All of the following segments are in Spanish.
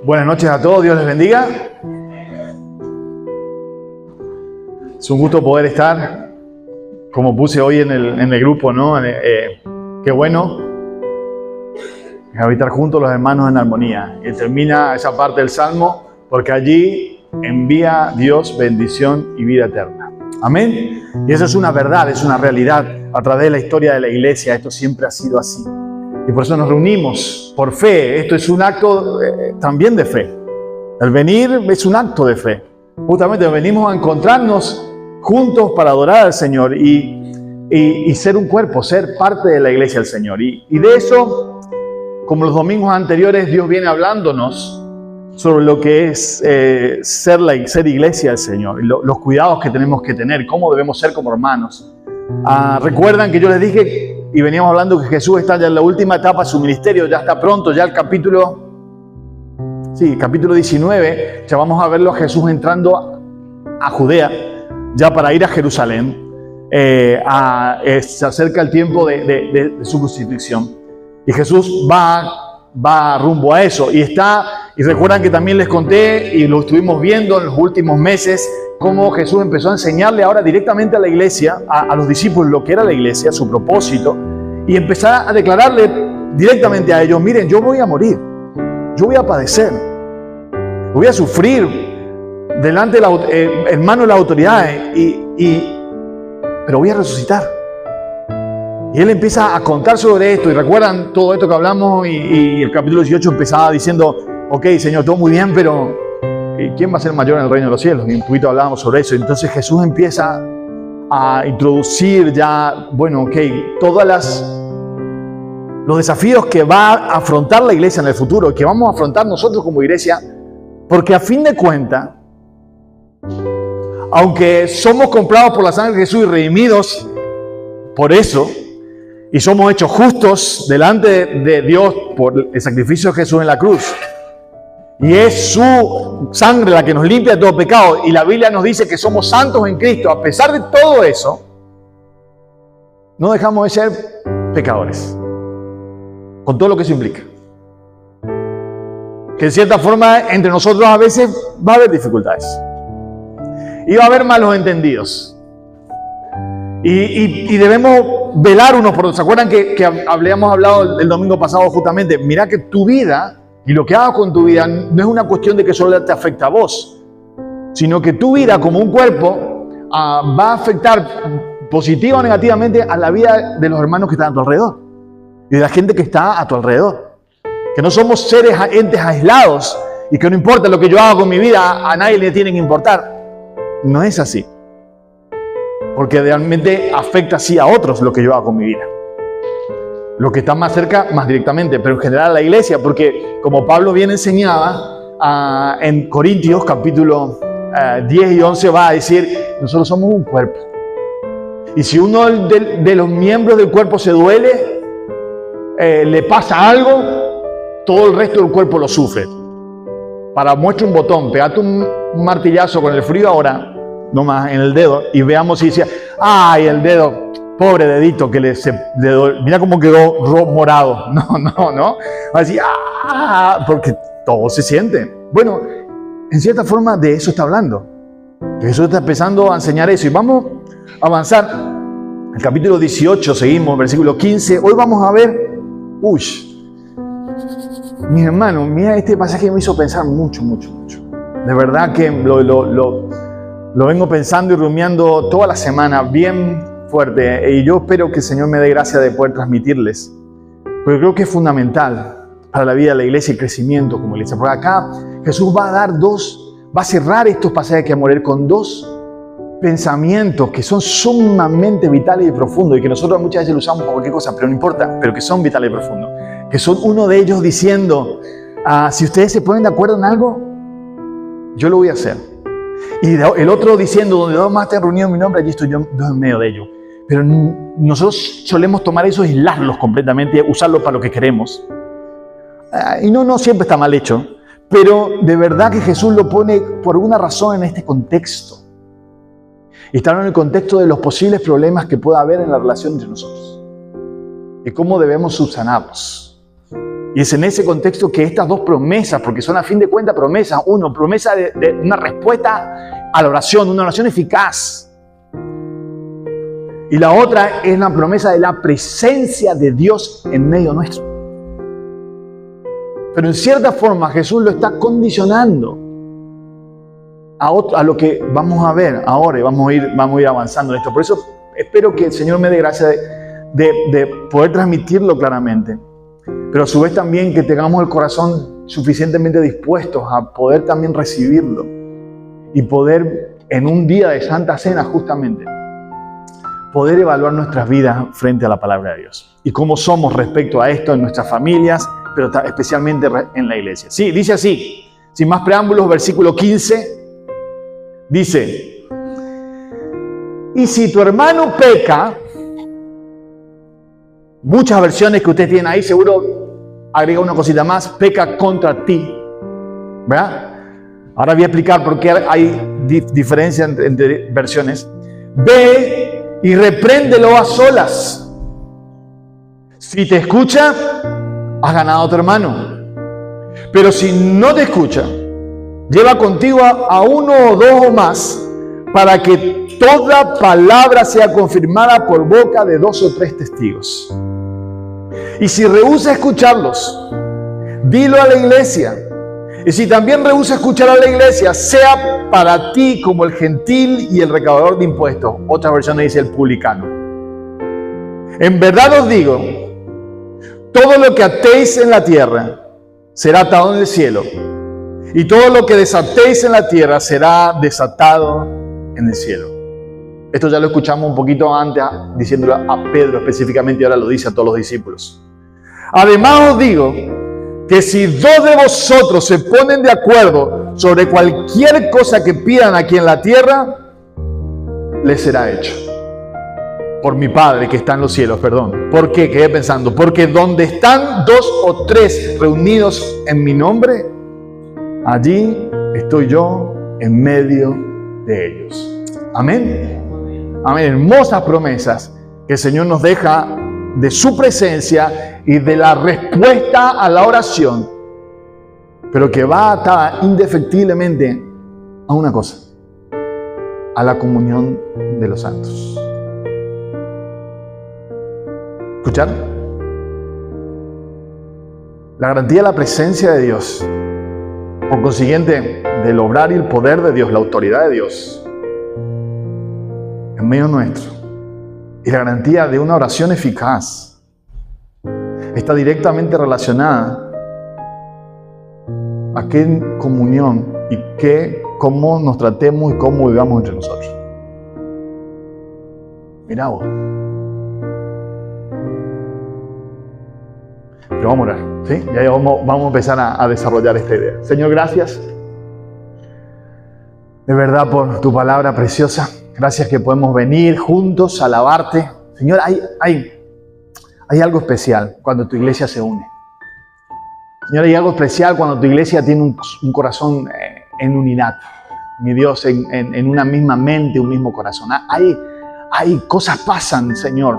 Buenas noches a todos, Dios les bendiga. Es un gusto poder estar, como puse hoy en el grupo, ¿no? Qué bueno habitar juntos los hermanos en armonía. Y termina esa parte del Salmo, porque allí envía Dios bendición y vida eterna. Amén. Y eso es una verdad, es una realidad. A través de la historia de la iglesia, esto siempre ha sido así. Y por eso nos reunimos por fe. Esto es un acto también de fe. El venir es un acto de fe. Justamente venimos a encontrarnos juntos para adorar al Señor y ser un cuerpo, ser parte de la iglesia del Señor. Y de eso, como los domingos anteriores, Dios viene hablándonos sobre lo que es ser iglesia del Señor, y los cuidados que tenemos que tener, cómo debemos ser como hermanos. Recuerdan que yo les dije, y veníamos hablando, que Jesús está ya en la última etapa de su ministerio, ya está pronto, ya el capítulo 19, ya vamos a verlo a Jesús entrando a Judea, ya para ir a Jerusalén. Se acerca el tiempo de su crucifixión, y Jesús va rumbo a eso, y recuerdan que también les conté, y lo estuvimos viendo en los últimos meses, cómo Jesús empezó a enseñarle ahora directamente a la iglesia, a los discípulos, lo que era la iglesia, su propósito, y empezar a declararle directamente a ellos: miren, yo voy a morir, yo voy a padecer, voy a sufrir delante en manos de las autoridades, pero voy a resucitar. Y él empieza a contar sobre esto, y recuerdan todo esto que hablamos, y el capítulo 18 empezaba diciendo: ok, Señor, todo muy bien, pero ¿quién va a ser mayor en el reino de los cielos? Y un poquito hablábamos sobre eso. Entonces Jesús empieza a introducir ya, todos los desafíos que va a afrontar la iglesia en el futuro, que vamos a afrontar nosotros como iglesia, porque a fin de cuentas, aunque somos comprados por la sangre de Jesús y redimidos por eso, y somos hechos justos delante de Dios por el sacrificio de Jesús en la cruz, y es su sangre la que nos limpia de todo pecado, y la Biblia nos dice que somos santos en Cristo. A pesar de todo eso, no dejamos de ser pecadores, con todo lo que eso implica. Que en cierta forma entre nosotros a veces va a haber dificultades, y va a haber malos entendidos, y debemos velar unos por otros. ¿Se acuerdan que habíamos hablado el domingo pasado justamente? Mira que tu vida y lo que hagas con tu vida no es una cuestión de que solo te afecta a vos, sino que tu vida como un cuerpo va a afectar positiva o negativamente a la vida de los hermanos que están a tu alrededor y de la gente que está a tu alrededor. Que no somos entes aislados y que no importa lo que yo haga con mi vida, a nadie le tiene que importar. No es así. Porque realmente afecta sí a otros lo que yo hago con mi vida. Lo que está más cerca, más directamente, pero en general a la iglesia, porque como Pablo bien enseñaba en Corintios capítulo 10 y 11 va a decir: nosotros somos un cuerpo. Y si uno de los miembros del cuerpo se duele, le pasa algo, todo el resto del cuerpo lo sufre. Para muestra un botón, pegate un martillazo con el frío ahora, nomás en el dedo, y veamos si dice: ¡ay, el dedo! Pobre dedito que mira cómo quedó morado. No. Va a decir: ¡ah! Porque todo se siente. Bueno, en cierta forma de eso está hablando. Jesús está empezando a enseñar eso. Y vamos a avanzar. El capítulo 18, seguimos, versículo 15. Hoy vamos a ver... mis hermanos, mira, este pasaje me hizo pensar mucho. De verdad que lo vengo pensando y rumiando toda la semana, bien fuerte, y yo espero que el Señor me dé gracia de poder transmitirles, porque creo que es fundamental para la vida de la iglesia y el crecimiento como iglesia. Porque acá Jesús va a cerrar estos pasajes que vamos a leer con dos pensamientos que son sumamente vitales y profundos, y que nosotros muchas veces lo usamos para cualquier cosa, pero no importa, pero que son vitales y profundos, que son uno de ellos diciendo: si ustedes se ponen de acuerdo en algo, yo lo voy a hacer. Y el otro diciendo: donde dos más estén reunidos en mi nombre, allí estoy yo en medio de ellos. Pero nosotros solemos tomar eso, aislarlos completamente, usarlos para lo que queremos. Y no siempre está mal hecho, pero de verdad que Jesús lo pone por una razón en este contexto. Y está en el contexto de los posibles problemas que pueda haber en la relación entre nosotros, y cómo debemos subsanarlos. Y es en ese contexto que estas dos promesas, porque son a fin de cuentas promesas, uno, promesa de una respuesta a la oración, una oración eficaz. Y la otra es la promesa de la presencia de Dios en medio nuestro. Pero en cierta forma Jesús lo está condicionando a lo que vamos a ver ahora y vamos a ir avanzando en esto. Por eso espero que el Señor me dé gracia de poder transmitirlo claramente. Pero a su vez también que tengamos el corazón suficientemente dispuestos a poder también recibirlo. Y poder en un día de Santa Cena justamente poder evaluar nuestras vidas frente a la palabra de Dios. Y cómo somos respecto a esto en nuestras familias, pero especialmente en la iglesia. Sí, dice así, sin más preámbulos, versículo 15, dice, y si tu hermano peca, muchas versiones que ustedes tienen ahí, seguro agrega una cosita más, peca contra ti, ¿verdad? Ahora voy a explicar por qué hay diferencia entre versiones. Ve y repréndelo a solas. Si te escucha, has ganado a tu hermano. Pero si no te escucha, lleva contigo a uno o dos o más, para que toda palabra sea confirmada por boca de 2 o 3 testigos. Y si rehúsa escucharlos, dilo a la iglesia. Y si también rehúsa escuchar a la iglesia, sea para ti como el gentil y el recaudador de impuestos. Otra versión dice el publicano. En verdad os digo, todo lo que atéis en la tierra será atado en el cielo, y todo lo que desatéis en la tierra será desatado en el cielo. Esto ya lo escuchamos un poquito antes, diciéndolo a Pedro específicamente, y ahora lo dice a todos los discípulos. Además os digo que si 2 de vosotros se ponen de acuerdo sobre cualquier cosa que pidan aquí en la tierra, les será hecho. Por mi Padre que está en los cielos, perdón. ¿Por qué? Quedé pensando. Porque donde están 2 o 3 reunidos en mi nombre, allí estoy yo en medio de ellos. Amén. Amén. Hermosas promesas que el Señor nos deja de su presencia y de la respuesta a la oración, pero que va atada indefectiblemente a una cosa: a la comunión de los santos. ¿Escucharon? La garantía de la presencia de Dios, por consiguiente, del obrar y el poder de Dios, la autoridad de Dios en medio nuestro, y la garantía de una oración eficaz, está directamente relacionada a qué comunión y cómo nos tratemos y cómo vivamos entre nosotros. Mirá vos. Pero vamos a orar, ¿sí? Ya vamos a empezar a desarrollar esta idea. Señor, gracias de verdad por tu palabra preciosa. Gracias que podemos venir juntos a alabarte. Señor, hay algo especial cuando tu iglesia se une. Señor, hay algo especial cuando tu iglesia tiene un corazón en unidad. Mi Dios, en una misma mente, un mismo corazón. Hay cosas pasan, Señor.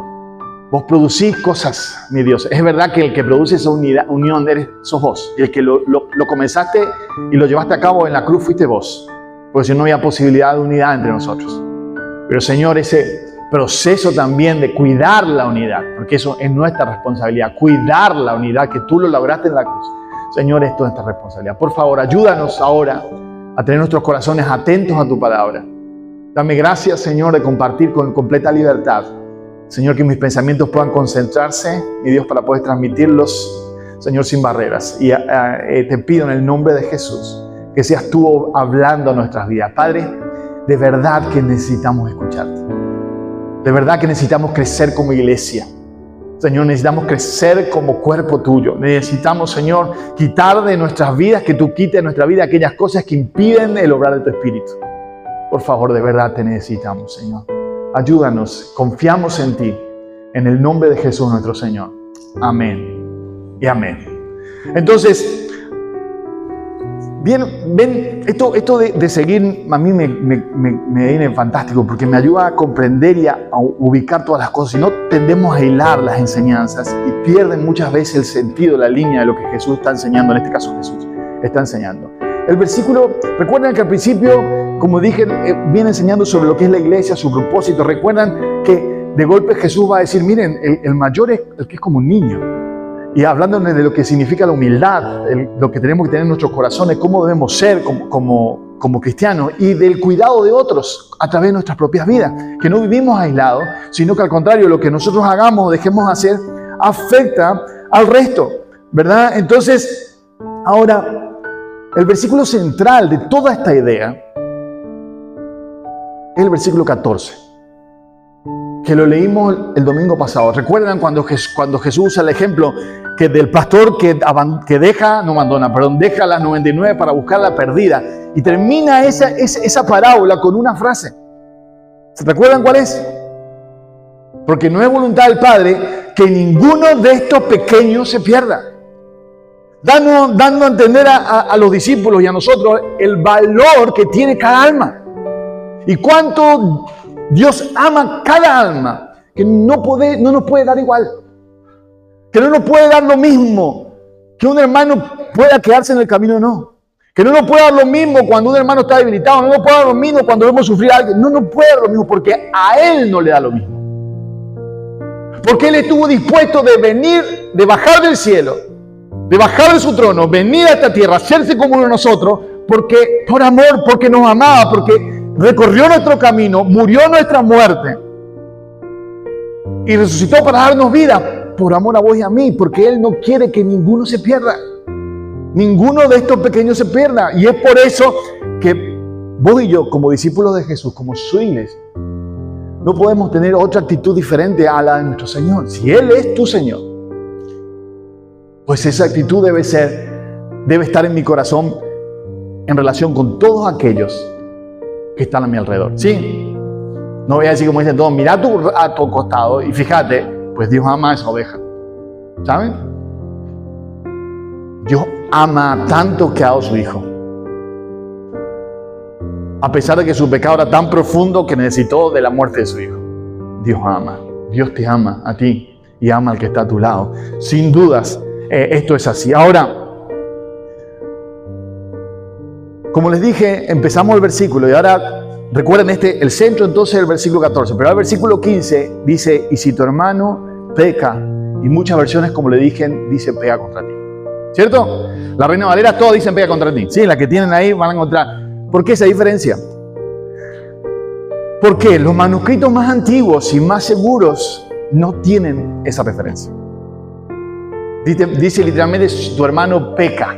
Vos producís cosas, mi Dios. Es verdad que el que produce esa unión sos vos. Y el que lo comenzaste y lo llevaste a cabo en la cruz fuiste vos. Porque si no había posibilidad de unidad entre nosotros. Pero Señor, ese proceso también de cuidar la unidad, porque eso es nuestra responsabilidad, cuidar la unidad que tú lo lograste en la cruz. Señor, esto es nuestra responsabilidad. Por favor, ayúdanos ahora a tener nuestros corazones atentos a tu palabra. Dame gracias, Señor, de compartir con completa libertad. Señor, que mis pensamientos puedan concentrarse, mi Dios, para poder transmitirlos, Señor, sin barreras. Y te pido en el nombre de Jesús que seas tú hablando a nuestras vidas. Padre, de verdad que necesitamos escucharte. De verdad que necesitamos crecer como iglesia. Señor, necesitamos crecer como cuerpo tuyo. Necesitamos, Señor, quitar de nuestras vidas, que tú quites de nuestra vida aquellas cosas que impiden el obrar de tu Espíritu. Por favor, de verdad te necesitamos, Señor. Ayúdanos, confiamos en ti. En el nombre de Jesús nuestro Señor. Amén y amén. Entonces, Bien, ven, esto de seguir a mí me viene fantástico porque me ayuda a comprender y a ubicar todas las cosas. Si no, tendemos a hilar las enseñanzas y pierden muchas veces el sentido, la línea de lo que Jesús está enseñando. En este caso, Jesús está enseñando. El versículo, recuerdan que al principio, como dije, viene enseñando sobre lo que es la iglesia, su propósito. Recuerdan que de golpe Jesús va a decir, miren, el mayor es el que es como un niño. Y hablando de lo que significa la humildad, lo que tenemos que tener en nuestros corazones, cómo debemos ser como cristianos y del cuidado de otros a través de nuestras propias vidas. Que no vivimos aislados, sino que al contrario, lo que nosotros hagamos o dejemos hacer afecta al resto, ¿verdad? Entonces, ahora, el versículo central de toda esta idea es el versículo 14. Que lo leímos el domingo pasado. ¿Recuerdan cuando Jesús usa el ejemplo que del pastor que deja las 99 para buscar la perdida? Y termina esa parábola con una frase. ¿Se recuerdan cuál es? Porque no es voluntad del Padre que ninguno de estos pequeños se pierda. Dando a entender a los discípulos y a nosotros el valor que tiene cada alma. Y cuánto Dios ama cada alma, que no nos puede dar igual, que no nos puede dar lo mismo, que un hermano pueda quedarse en el camino o no, que no nos puede dar lo mismo cuando un hermano está debilitado, no nos puede dar lo mismo cuando vemos sufrir a alguien, no nos puede dar lo mismo porque a Él no le da lo mismo. Porque Él estuvo dispuesto de venir, de bajar del cielo, de bajar de su trono, venir a esta tierra, hacerse como uno de nosotros, porque por amor, porque nos amaba, porque recorrió nuestro camino, murió nuestra muerte y resucitó para darnos vida por amor a vos y a mí, porque Él no quiere que ninguno se pierda. Ninguno de estos pequeños se pierda. Y es por eso que vos y yo, como discípulos de Jesús, como su iglesia, no podemos tener otra actitud diferente a la de nuestro Señor. Si Él es tu Señor, pues esa actitud debe estar en mi corazón en relación con todos aquellos que están a mi alrededor. Sí, no voy a decir como dicen todos, mira a tu costado y fíjate, pues Dios ama a esa oveja. ¿Saben? Dios ama tanto que ha dado a su Hijo. A pesar de que su pecado era tan profundo que necesitó de la muerte de su Hijo. Dios ama. Dios te ama a ti y ama al que está a tu lado. Sin dudas, esto es así. Ahora, como les dije, empezamos el versículo y ahora recuerden el centro entonces del versículo 14, pero el versículo 15 dice, y si tu hermano peca, y muchas versiones como le dije, dice pega contra ti. ¿Cierto? La Reina Valera todos dicen pega contra ti. Sí, la que tienen ahí van a encontrar. ¿Por qué esa diferencia? Porque los manuscritos más antiguos y más seguros no tienen esa referencia. Dice literalmente, si tu hermano peca.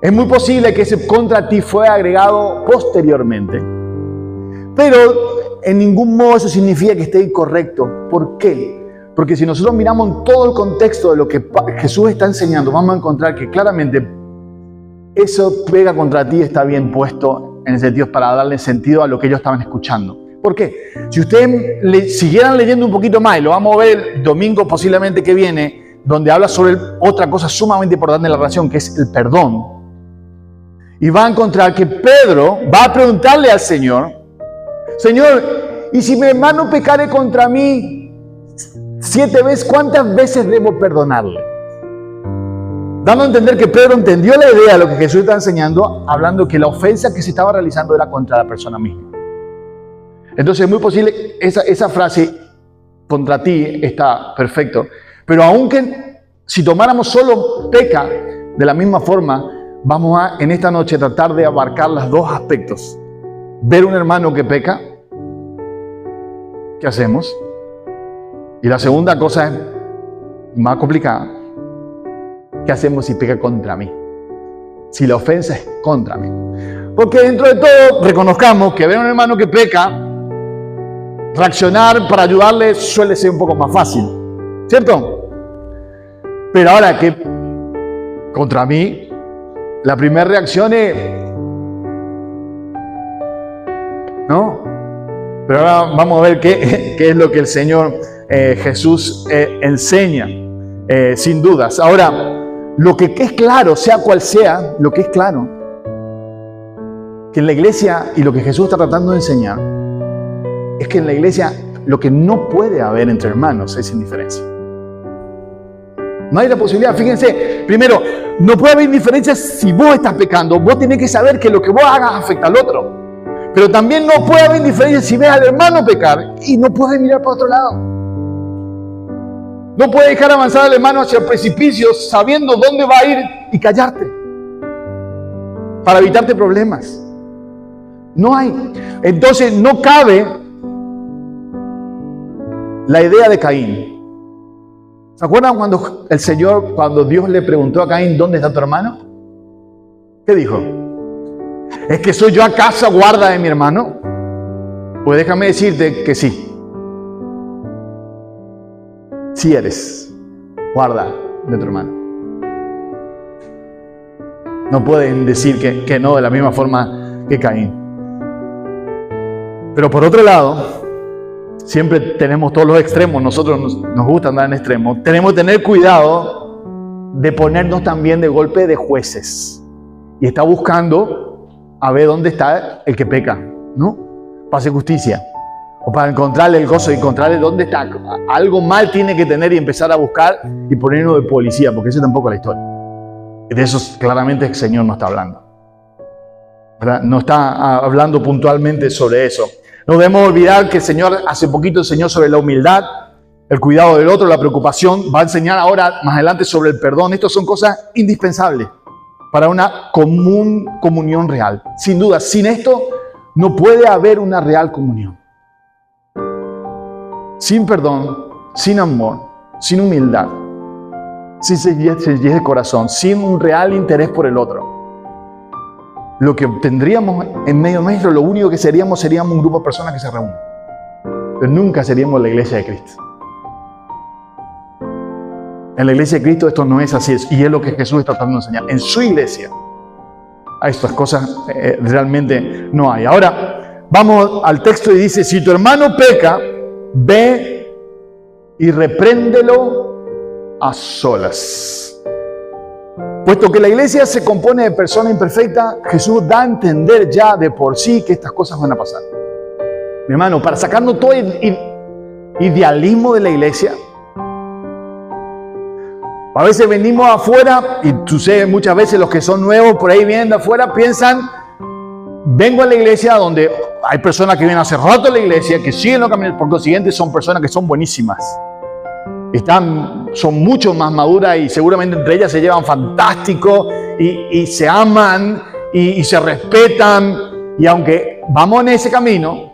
Es muy posible que ese contra ti fue agregado posteriormente. Pero en ningún modo eso significa que esté incorrecto. ¿Por qué? Porque si nosotros miramos en todo el contexto de lo que Jesús está enseñando, vamos a encontrar que claramente eso pega contra ti está bien puesto en el sentido para darle sentido a lo que ellos estaban escuchando. ¿Por qué? Si ustedes siguieran leyendo un poquito más, y lo vamos a ver el domingo posiblemente que viene, donde habla sobre otra cosa sumamente importante en la relación, que es el perdón. Y va a encontrar que Pedro va a preguntarle al Señor, Señor, ¿y si mi hermano pecare contra mí 7 veces, cuántas veces debo perdonarle? Dando a entender que Pedro entendió la idea de lo que Jesús está enseñando, hablando que la ofensa que se estaba realizando era contra la persona misma. Entonces es muy posible, esa frase contra ti está perfecto, pero aunque si tomáramos solo peca de la misma forma, vamos a en esta noche tratar de abarcar los dos aspectos. Ver un hermano que peca, ¿qué hacemos? Y la segunda cosa es más complicada. ¿Qué hacemos si peca contra mí? Si la ofensa es contra mí. Porque dentro de todo reconozcamos que ver a un hermano que peca, reaccionar para ayudarle suele ser un poco más fácil, ¿cierto? Pero ahora que contra mí, la primera reacción es ¿no? Pero ahora vamos a ver qué es lo que el Señor Jesús enseña, sin dudas. Ahora, lo que es claro, sea cual sea, lo que es claro, que en la iglesia, y lo que Jesús está tratando de enseñar, es que en la iglesia lo que no puede haber entre hermanos es indiferencia. No hay la posibilidad. Fíjense, primero, no puede haber indiferencia si vos estás pecando. Vos tenés que saber que lo que vos hagas afecta al otro. Pero también no puede haber indiferencia si ves al hermano pecar y no puedes mirar para otro lado. No puedes dejar avanzar al hermano hacia el precipicio sabiendo dónde va a ir y callarte para evitarte problemas. No hay. Entonces no cabe la idea de Caín. ¿Se acuerdan cuando Dios le preguntó a Caín, ¿dónde está tu hermano? ¿Qué dijo? ¿Es que soy yo acaso guarda de mi hermano? Pues déjame decirte que sí. Sí eres guarda de tu hermano. No pueden decir que no de la misma forma que Caín. Pero por otro lado, siempre tenemos todos los extremos, nosotros nos gusta andar en extremos. Tenemos que tener cuidado de ponernos también de golpe de jueces. Y está buscando a ver dónde está el que peca, ¿no? Para hacer justicia. O para encontrarle el gozo y encontrarle dónde está. Algo mal tiene que tener y empezar a buscar y ponernos de policía, porque eso tampoco es la historia. De eso claramente el Señor no está hablando, ¿verdad? No está hablando puntualmente sobre eso. No debemos olvidar que el Señor, hace poquito enseñó sobre la humildad, el cuidado del otro, la preocupación. Va a enseñar ahora, más adelante, sobre el perdón. Estas son cosas indispensables para una comunión real. Sin duda, sin esto no puede haber una real comunión. Sin perdón, sin amor, sin humildad, sin sencillez de corazón, sin un real interés por el otro. Lo que tendríamos en medio nuestro, lo único que seríamos un grupo de personas que se reúnen. Pero nunca seríamos la iglesia de Cristo. En la iglesia de Cristo esto no es así, y es lo que Jesús está tratando de enseñar. En su iglesia, a estas cosas realmente no hay. Ahora, vamos al texto y dice, si tu hermano peca, ve y repréndelo a solas. Puesto que la iglesia se compone de personas imperfectas, Jesús da a entender ya de por sí que estas cosas van a pasar. Mi hermano, para sacarnos todo el idealismo de la iglesia, a veces venimos afuera, y sucede muchas veces, los que son nuevos por ahí vienen de afuera, piensan, vengo a la iglesia donde hay personas que vienen hace rato a la iglesia, que siguen los caminos, por consiguiente son personas que son buenísimas. Son mucho más maduras y seguramente entre ellas se llevan fantástico y se aman y se respetan. Y aunque vamos en ese camino,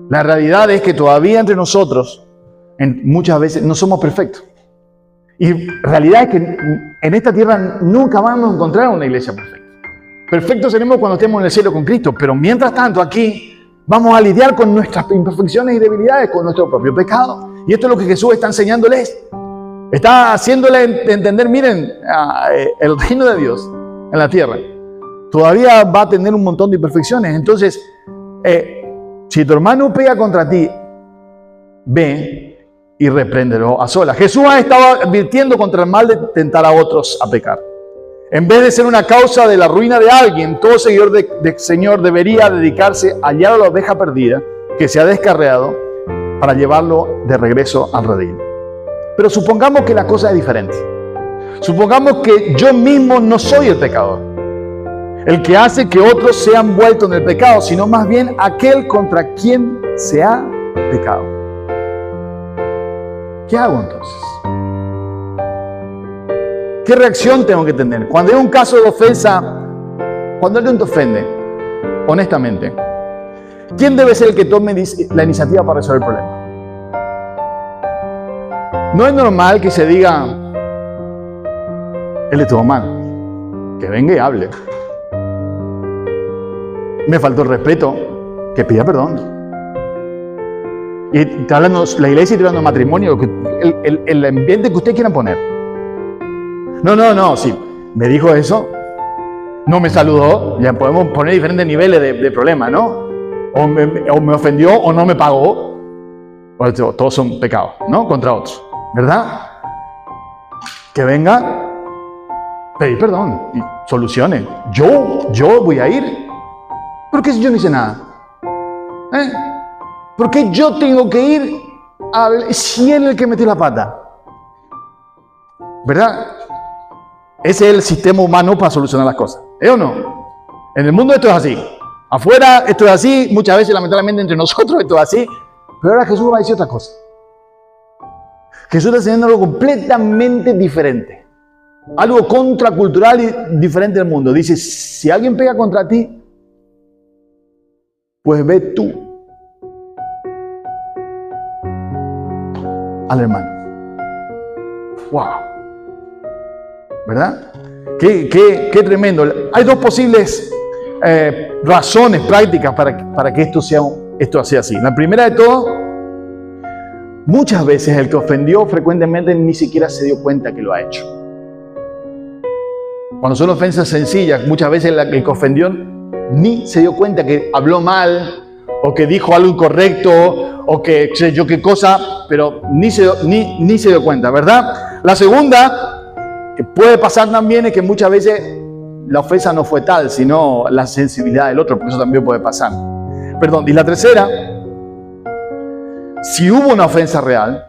la realidad es que todavía entre nosotros muchas veces no somos perfectos. Y la realidad es que en esta tierra nunca vamos a encontrar una iglesia perfecta. Perfectos seremos cuando estemos en el cielo con Cristo, pero mientras tanto aquí vamos a lidiar con nuestras imperfecciones y debilidades, con nuestro propio pecado. Y esto es lo que Jesús está enseñándoles. Está haciéndole entender, miren, el reino de Dios en la tierra todavía va a tener un montón de imperfecciones. Entonces, si tu hermano pega contra ti, ve y repréndelo a solas. Jesús ha estado advirtiendo contra el mal de tentar a otros a pecar. En vez de ser una causa de la ruina de alguien, todo seguidor del Señor debería dedicarse a hallar a la oveja perdida que se ha descarriado para llevarlo de regreso al redil. Pero supongamos que la cosa es diferente. Supongamos que yo mismo no soy el pecador, el que hace que otros sean vueltos en el pecado, sino más bien aquel contra quien se ha pecado. ¿Qué hago entonces? ¿Qué reacción tengo que tener? Cuando hay un caso de ofensa, cuando alguien te ofende, honestamente, ¿quién debe ser el que tome la iniciativa para resolver el problema? No es normal que se diga, él estuvo mal, que venga y hable. Me faltó el respeto, que pida perdón. Y está hablando la iglesia y está hablando de matrimonio, el ambiente que ustedes quieran poner. No, sí, me dijo eso, no me saludó, ya podemos poner diferentes niveles de problema, ¿no? O me ofendió o no me pagó. Todos son pecados, ¿no? Contra otros, ¿verdad? que venga, pedir perdón y solucione. Yo voy a ir. ¿Por qué si yo no hice nada? ¿Por qué yo tengo que ir si él es el que metió la pata? ¿Verdad? Ese es el sistema humano para solucionar las cosas. ¿Es o no? En el mundo esto es así. Afuera esto es así. Muchas veces, lamentablemente, entre nosotros esto es así. Pero ahora Jesús va a decir otra cosa. Jesús está enseñando algo completamente diferente. Algo contracultural y diferente del mundo. Dice, si alguien pega contra ti, pues ve tú al hermano. ¡Wow! ¿Verdad? Qué tremendo. Hay dos posibles razones prácticas para que esto sea así. La primera de todo, muchas veces el que ofendió frecuentemente ni siquiera se dio cuenta que lo ha hecho. Cuando son ofensas sencillas, muchas veces el que ofendió ni se dio cuenta que habló mal, o que dijo algo incorrecto, o que sé yo qué cosa, pero ni se dio cuenta, ¿verdad? La segunda que puede pasar también es que muchas veces la ofensa no fue tal, sino la sensibilidad del otro, por eso también puede pasar. Perdón, y la tercera, si hubo una ofensa real,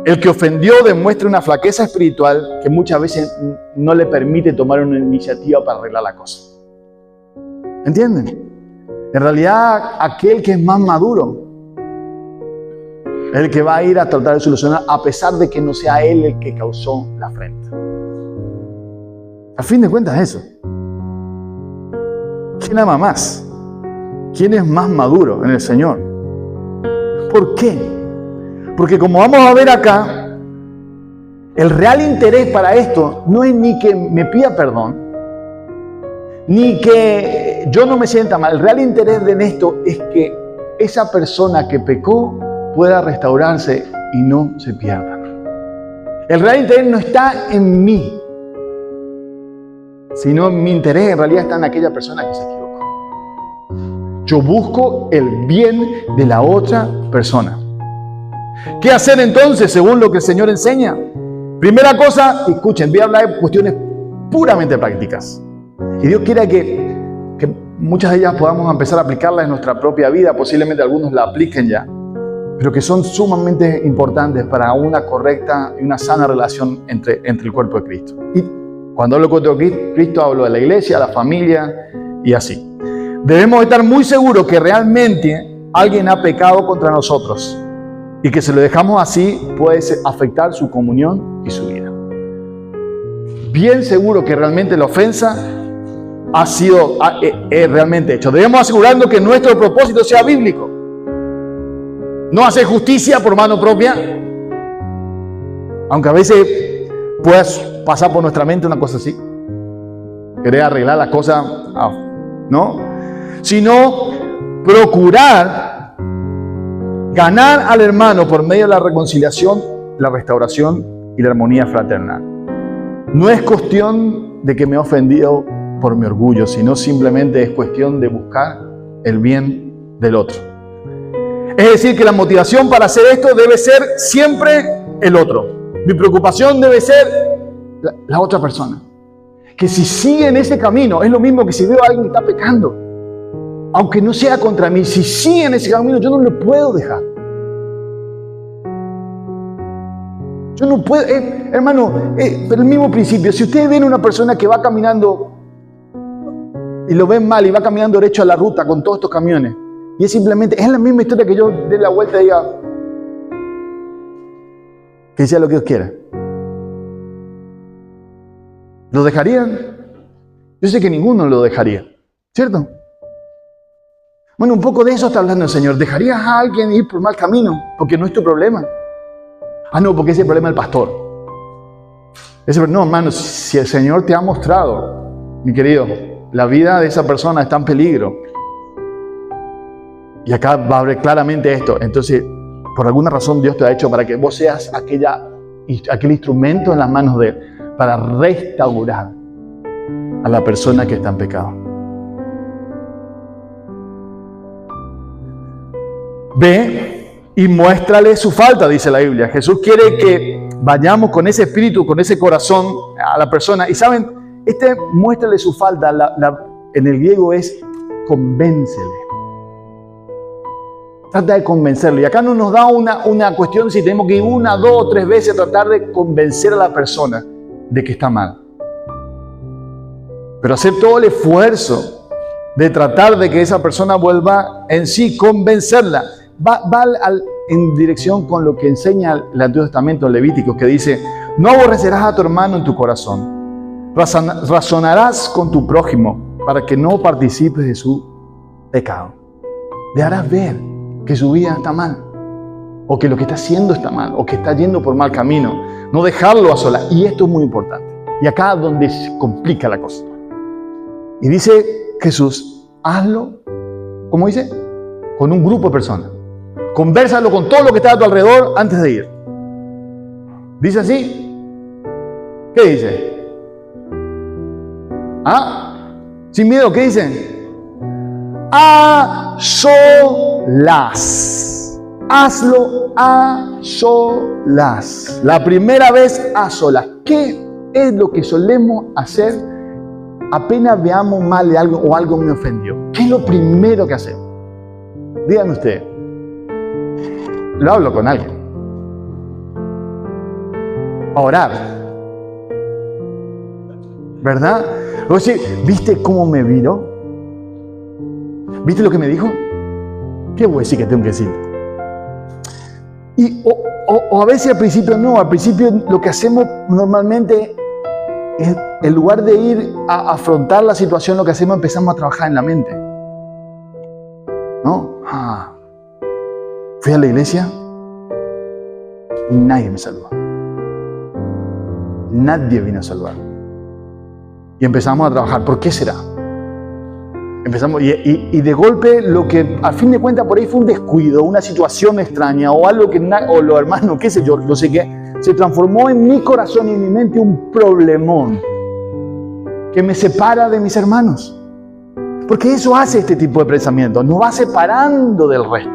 el que ofendió demuestra una flaqueza espiritual que muchas veces no le permite tomar una iniciativa para arreglar la cosa. ¿Entienden? En realidad, aquel que es más maduro es el que va a ir a tratar de solucionar, a pesar de que no sea él el que causó la afrenta. A fin de cuentas, eso. ¿Quién ama más? ¿Quién es más maduro en el Señor? ¿Por qué? Porque como vamos a ver acá, el real interés para esto no es ni que me pida perdón, ni que yo no me sienta mal. El real interés de esto es que esa persona que pecó pueda restaurarse y no se pierda. El real interés no está en mí, sino mi interés en realidad está en aquella persona que se equivocó. Yo busco el bien de la otra persona. ¿Qué hacer entonces según lo que el Señor enseña? Primera cosa, escuchen, voy a hablar de cuestiones puramente prácticas. Y Dios quiere que muchas de ellas podamos empezar a aplicarlas en nuestra propia vida. Posiblemente algunos la apliquen ya, pero que son sumamente importantes para una correcta y una sana relación entre el cuerpo de Cristo. Y cuando hablo del cuerpo de Cristo, hablo de la iglesia, la familia y así. Debemos estar muy seguros que realmente alguien ha pecado contra nosotros y que si lo dejamos así puede afectar su comunión y su vida. Bien seguro que realmente la ofensa ha sido realmente hecho. Debemos asegurarnos que nuestro propósito sea bíblico. No hacer justicia por mano propia, aunque a veces pueda pasar por nuestra mente una cosa así, querer arreglar las cosas, ¿no? Sino procurar ganar al hermano por medio de la reconciliación, la restauración y la armonía fraternal. No es cuestión de que me he ofendido por mi orgullo, sino simplemente es cuestión de buscar el bien del otro. Es decir, que la motivación para hacer esto debe ser siempre el otro. Mi preocupación debe ser la otra persona. Que si sigue en ese camino, es lo mismo que si veo a alguien que está pecando. Aunque no sea contra mí, si sigue en ese camino, yo no lo puedo dejar. Yo no puedo, hermano, pero el mismo principio. Si ustedes ven una persona que va caminando y lo ven mal y va caminando derecho a la ruta con todos estos camiones, y es simplemente, es la misma historia que yo dé la vuelta y diga que sea lo que Dios quiera. ¿Lo dejarían? Yo sé que ninguno lo dejaría, ¿cierto? Bueno, un poco de eso está hablando el Señor. ¿Dejarías a alguien ir por mal camino? Porque no es tu problema. Ah, no, porque es el problema del pastor. No, hermano, si el Señor te ha mostrado, mi querido, la vida de esa persona está en peligro. Y acá va a haber claramente esto. Entonces, por alguna razón Dios te ha hecho para que vos seas aquel instrumento en las manos de Él para restaurar a la persona que está en pecado. Ve y muéstrale su falta, dice la Biblia. Jesús quiere que vayamos con ese espíritu, con ese corazón a la persona. Y saben, muéstrale su falta, en el griego es convéncele. Trata de convencerlo. Y acá no nos da una cuestión si tenemos que ir 1, 2, 3 veces a tratar de convencer a la persona de que está mal. Pero hacer todo el esfuerzo de tratar de que esa persona vuelva en sí, convencerla. Va en dirección con lo que enseña el Antiguo Testamento, Levítico, que dice: no aborrecerás a tu hermano en tu corazón. Razonarás con tu prójimo para que no participes de su pecado. Le harás ver que su vida está mal, o que lo que está haciendo está mal, o que está yendo por mal camino. No dejarlo a solas. Y esto es muy importante. Y acá es donde se complica la cosa. Y dice Jesús: hazlo, ¿cómo dice? Con un grupo de personas. Convérsalo con todo lo que está a tu alrededor antes de ir. ¿Dice así? ¿Qué dice? Sin miedo, ¿qué dice? A solas. Hazlo a solas. La primera vez a solas. ¿Qué es lo que solemos hacer apenas veamos mal de algo o algo me ofendió? ¿Qué es lo primero que hacemos? Díganme ustedes. Lo hablo con alguien. A orar. ¿Verdad? O decir, ¿viste cómo me vino? ¿Viste lo que me dijo? ¿Qué voy a decir que tengo que decir? O a veces al principio no. Al principio lo que hacemos normalmente es, en lugar de ir a afrontar la situación, lo que hacemos, empezamos a trabajar en la mente. ¿No? Fui a la iglesia y nadie me saludó. Nadie vino a saludar. Y empezamos a trabajar. ¿Por qué será? Empezamos, y de golpe, lo que a fin de cuentas por ahí fue un descuido, una situación extraña, o algo que, o los hermanos, qué sé yo, no sé qué, se transformó en mi corazón y en mi mente un problemón que me separa de mis hermanos. Porque eso hace este tipo de pensamiento, nos va separando del resto.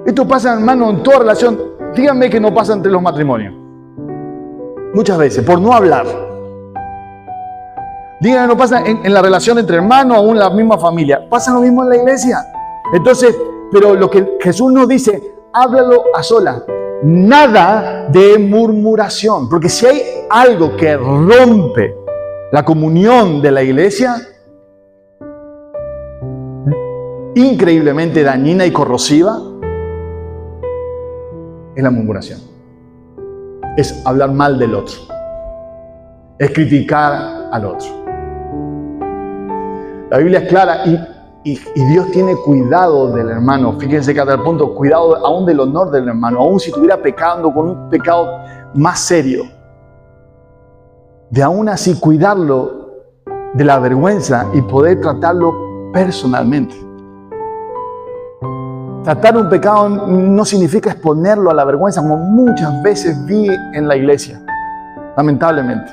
Esto pasa, hermano, en toda relación. Díganme que no pasa entre los matrimonios. Muchas veces, por no hablar. Díganme que no pasa en la relación entre hermanos o en la misma familia. Pasa lo mismo en la iglesia. Entonces, pero lo que Jesús nos dice, háblalo a solas. Nada de murmuración. Porque si hay algo que rompe la comunión de la iglesia, increíblemente dañina y corrosiva, es la murmuración. Es hablar mal del otro. Es criticar al otro. La Biblia es clara y Dios tiene cuidado del hermano. Fíjense que a tal punto, cuidado aún del honor del hermano, aún si estuviera pecando con un pecado más serio. De aún así cuidarlo de la vergüenza y poder tratarlo personalmente. Tratar un pecado no significa exponerlo a la vergüenza, como muchas veces vi en la iglesia, lamentablemente.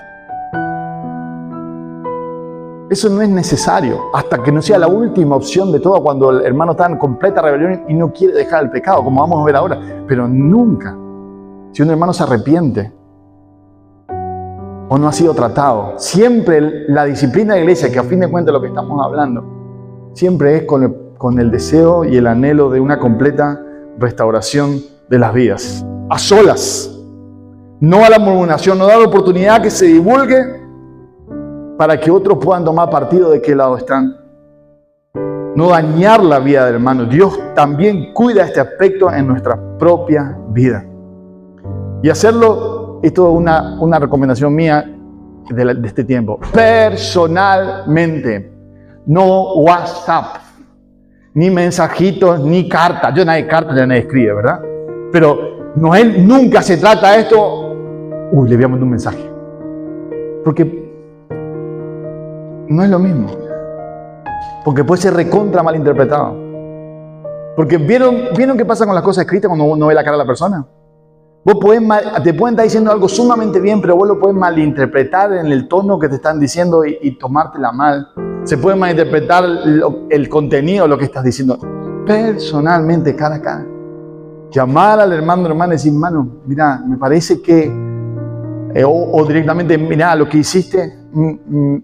Eso no es necesario, hasta que no sea la última opción de todo, cuando el hermano está en completa rebelión y no quiere dejar el pecado, como vamos a ver ahora. Pero nunca, si un hermano se arrepiente o no ha sido tratado, siempre la disciplina de la iglesia, que a fin de cuentas es lo que estamos hablando, siempre es con el deseo y el anhelo de una completa restauración de las vidas. A solas, no a la murmuración, no dar la oportunidad que se divulgue para que otros puedan tomar partido de qué lado están. No dañar la vida del hermano. Dios también cuida este aspecto en nuestra propia vida. Y hacerlo, esto es una recomendación mía de este tiempo, personalmente. No WhatsApp, ni mensajitos, ni cartas. Yo nadie escribe, ¿verdad? Pero nunca se trata de esto. Le voy a mandar un mensaje. Porque no es lo mismo. Porque puede ser recontra malinterpretado. Porque ¿vieron qué pasa con las cosas escritas cuando uno ve la cara de la persona? Te pueden estar diciendo algo sumamente bien, pero vos lo puedes malinterpretar en el tono que te están diciendo y tomártela mal. Se puede malinterpretar el contenido de lo que estás diciendo. Personalmente, cara a cara. Llamar al hermano o hermana y decir, hermano, mira, me parece que, o directamente, mira, lo que hiciste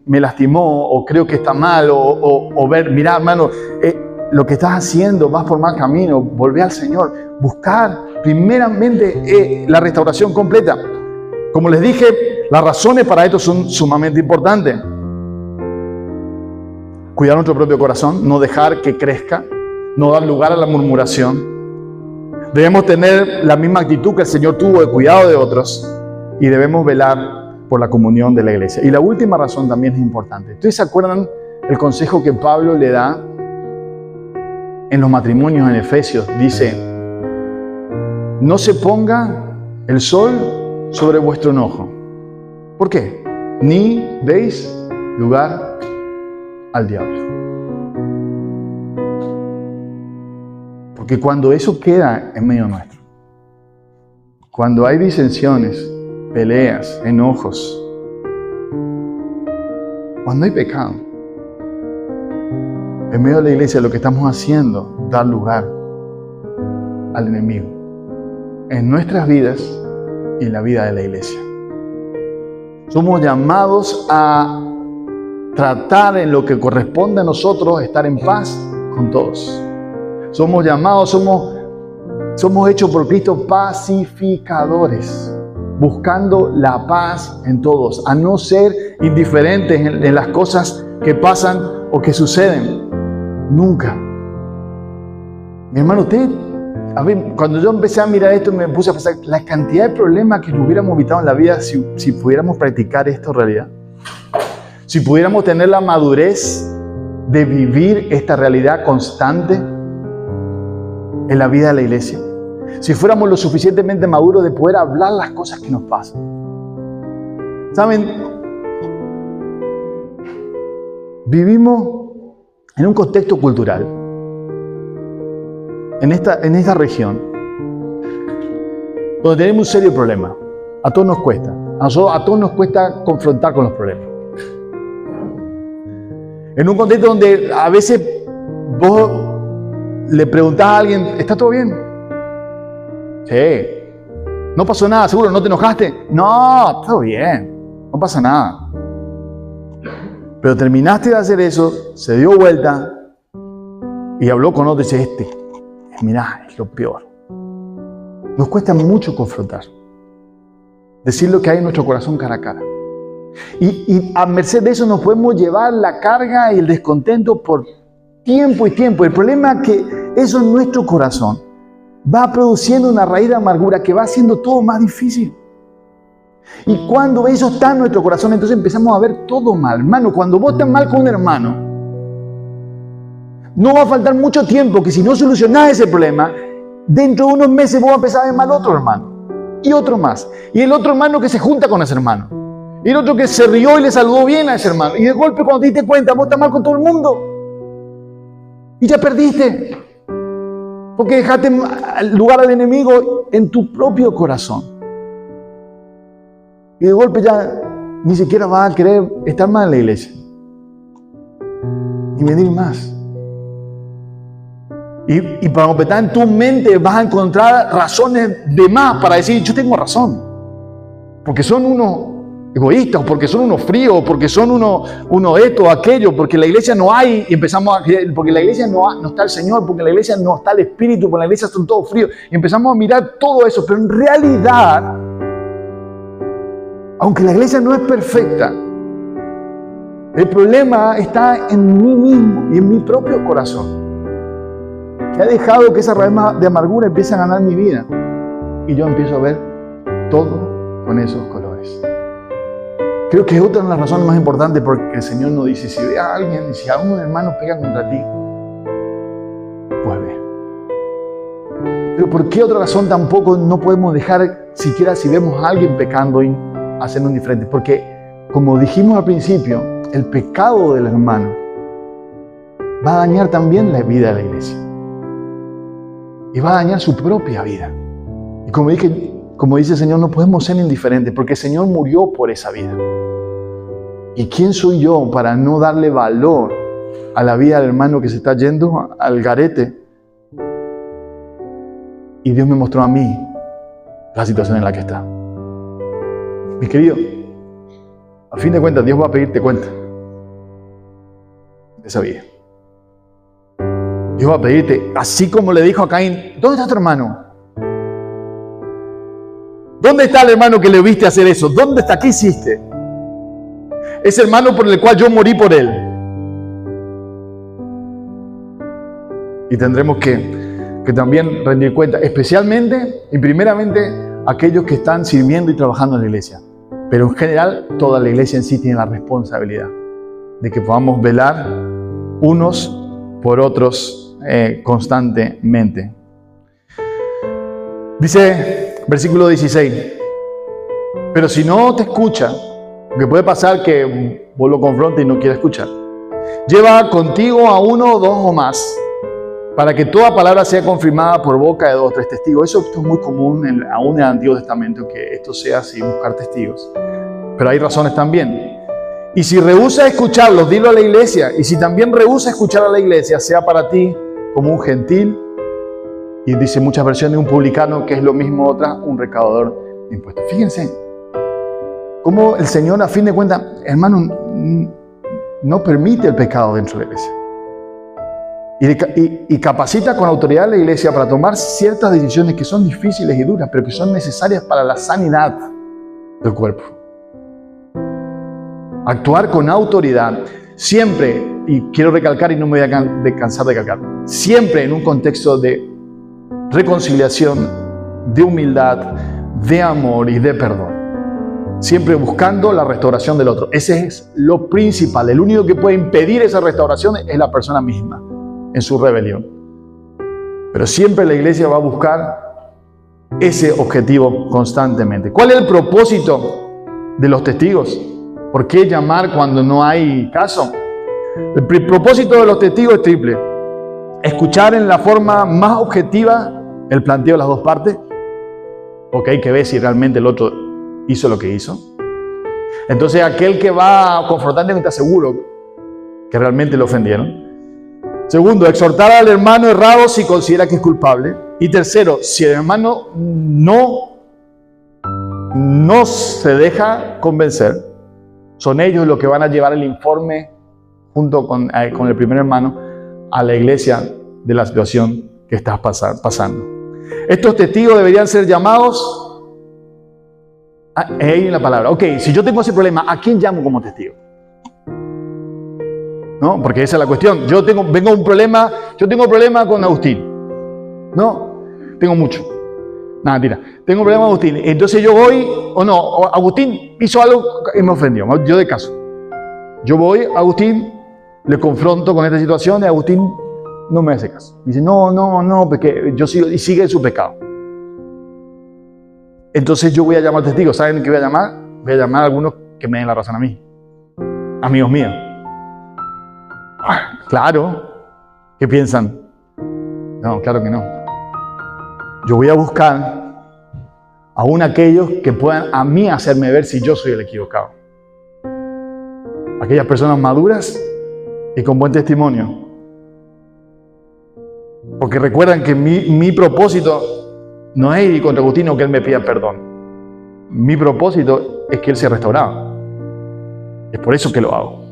me lastimó, o creo que está mal, o ver, mira, hermano, lo que estás haciendo, vas por mal camino, volvé al Señor. Buscar primeramente la restauración completa. Como les dije, las razones para esto son sumamente importantes. Cuidar nuestro propio corazón, no dejar que crezca, no dar lugar a la murmuración. Debemos tener la misma actitud que el Señor tuvo de cuidado de otros y debemos velar por la comunión de la iglesia. Y la última razón también es importante. ¿Ustedes se acuerdan el consejo que Pablo le da en los matrimonios en Efesios? Dice, no se ponga el sol sobre vuestro enojo. ¿Por qué? Ni deis lugar al diablo. Porque cuando eso queda en medio nuestro, cuando hay disensiones, peleas, enojos, cuando hay pecado, en medio de la iglesia lo que estamos haciendo es dar lugar al enemigo en nuestras vidas y en la vida de la iglesia. Somos llamados a tratar en lo que corresponde a nosotros, estar en paz con todos. Somos llamados, somos hechos por Cristo pacificadores, buscando la paz en todos, a no ser indiferentes en las cosas que pasan o que suceden. Nunca. Mi hermano, cuando yo empecé a mirar esto, me puse a pensar la cantidad de problemas que nos hubiéramos evitado en la vida si pudiéramos practicar esto en realidad. Si pudiéramos tener la madurez de vivir esta realidad constante en la vida de la iglesia. Si fuéramos lo suficientemente maduros de poder hablar las cosas que nos pasan. ¿Saben? Vivimos en un contexto cultural, en esta región, donde tenemos un serio problema. A todos nos cuesta. A todos nos cuesta confrontar con los problemas. En un contexto donde a veces vos le preguntás a alguien, ¿está todo bien? Sí. No pasó nada, seguro, ¿no te enojaste? No, todo bien, no pasa nada. Pero terminaste de hacer eso, se dio vuelta y habló con otro y dice, mirá, es lo peor. Nos cuesta mucho confrontar. Decir lo que hay en nuestro corazón cara a cara. Y a merced de eso nos podemos llevar la carga y el descontento por tiempo y tiempo. El problema es que eso en nuestro corazón va produciendo una raíz de amargura que va haciendo todo más difícil. Y cuando eso está en nuestro corazón, entonces empezamos a ver todo mal. Hermano, cuando vos estás mal con un hermano, no va a faltar mucho tiempo que si no solucionás ese problema, dentro de unos meses vos vas a empezar a ver mal a otro hermano. Y otro más. Y el otro hermano que se junta con ese hermano. Y el otro que se rió y le saludó bien a ese hermano. Y de golpe cuando te diste cuenta, vos estás mal con todo el mundo. Y ya perdiste. Porque dejaste lugar al enemigo en tu propio corazón. Y de golpe ya ni siquiera vas a querer estar más en la iglesia. Y venir más. Y para completar en tu mente vas a encontrar razones de más para decir, yo tengo razón. Porque son unos egoístas, o porque son unos fríos, o porque son uno esto o aquello, porque en la iglesia no hay, y empezamos porque en la iglesia no está el Señor, porque en la iglesia no está el Espíritu, porque en la iglesia son todos fríos, y empezamos a mirar todo eso, pero en realidad, aunque la iglesia no es perfecta, el problema está en mí mismo y en mi propio corazón, que ha dejado que esa raíz de amargura empiece a ganar mi vida, y yo empiezo a ver todo con esos colores. Creo que es otra de las razones más importantes porque el Señor nos dice, si ve a alguien, si a un hermano pega contra ti, pues ve. Pero ¿por qué otra razón tampoco no podemos dejar, siquiera si vemos a alguien pecando, y hacernos indiferentes? Porque, como dijimos al principio, el pecado del hermano va a dañar también la vida de la iglesia. Y va a dañar su propia vida. Y como dice el Señor, no podemos ser indiferentes porque el Señor murió por esa vida. ¿Y quién soy yo para no darle valor a la vida del hermano que se está yendo al garete y Dios me mostró a mí la situación en la que está. Mi querido, a fin de cuentas, Dios va a pedirte cuenta de esa vida. Dios va a pedirte, así como le dijo a Caín, ¿dónde está tu hermano? ¿Dónde está el hermano que le viste hacer eso? ¿Dónde está? ¿Qué hiciste? Ese hermano por el cual yo morí por él. Y tendremos que también rendir cuenta, especialmente y primeramente aquellos que están sirviendo y trabajando en la iglesia. Pero en general, toda la iglesia en sí tiene la responsabilidad de que podamos velar unos por otros constantemente. Dice, versículo 16, pero si no te escucha, porque puede pasar que vos lo confrontes y no quiera escuchar, lleva contigo a uno, dos o más, para que toda palabra sea confirmada por boca de dos o tres testigos. Esto es muy común aún en el Antiguo Testamento, que esto sea sin buscar testigos. Pero hay razones también. Y si rehúsa escucharlos, dilo a la iglesia. Y si también rehúsa escuchar a la iglesia, sea para ti como un gentil, y dice muchas versiones, un publicano, que es lo mismo otra, un recaudador de impuestos. Fíjense cómo el Señor, a fin de cuentas, hermano, no permite el pecado dentro de la iglesia. Y capacita con autoridad a la iglesia para tomar ciertas decisiones que son difíciles y duras, pero que son necesarias para la sanidad del cuerpo. Actuar con autoridad, siempre, y quiero recalcar y no me voy a cansar de recalcar, siempre en un contexto de reconciliación, de humildad, de amor y de perdón. Siempre buscando la restauración del otro. Ese es lo principal. El único que puede impedir esa restauración es la persona misma en su rebelión. Pero siempre la iglesia va a buscar ese objetivo constantemente. ¿Cuál es el propósito de los testigos? ¿Por qué llamar cuando no hay caso? El propósito de los testigos es triple. Escuchar en la forma más objetiva el planteo de las dos partes. Ok, que ve si realmente el otro hizo lo que hizo. Entonces aquel que va a confrontar está seguro que realmente le ofendieron. Segundo, exhortar al hermano errado si considera que es culpable. Y tercero, si el hermano no se deja convencer, son ellos los que van a llevar el informe junto con el primer hermano a la iglesia de la situación que estás pasando. Estos testigos deberían ser llamados, ahí en la palabra, ok, si yo tengo ese problema, ¿a quién llamo como testigo? ¿No? Porque esa es la cuestión. Yo tengo un problema con Agustín. No, tengo mucho. Nada, mentira. Tengo un problema con Agustín. Entonces yo voy, Agustín hizo algo y me ofendió. Yo de caso. Yo voy, Agustín, le confronto con esta situación y Agustín no me hace caso. Dice, no, porque yo sigo, y sigue su pecado. Entonces yo voy a llamar testigos. ¿Saben qué voy a llamar? Voy a llamar a algunos que me den la razón a mí. Amigos míos. Claro. ¿Qué piensan? No, claro que no. Yo voy a buscar aún aquellos que puedan a mí hacerme ver si yo soy el equivocado. Aquellas personas maduras y con buen testimonio. Porque recuerdan que mi propósito no es ir contra Agustín o que él me pida perdón. Mi propósito es que él sea restaurado. Es por eso que lo hago.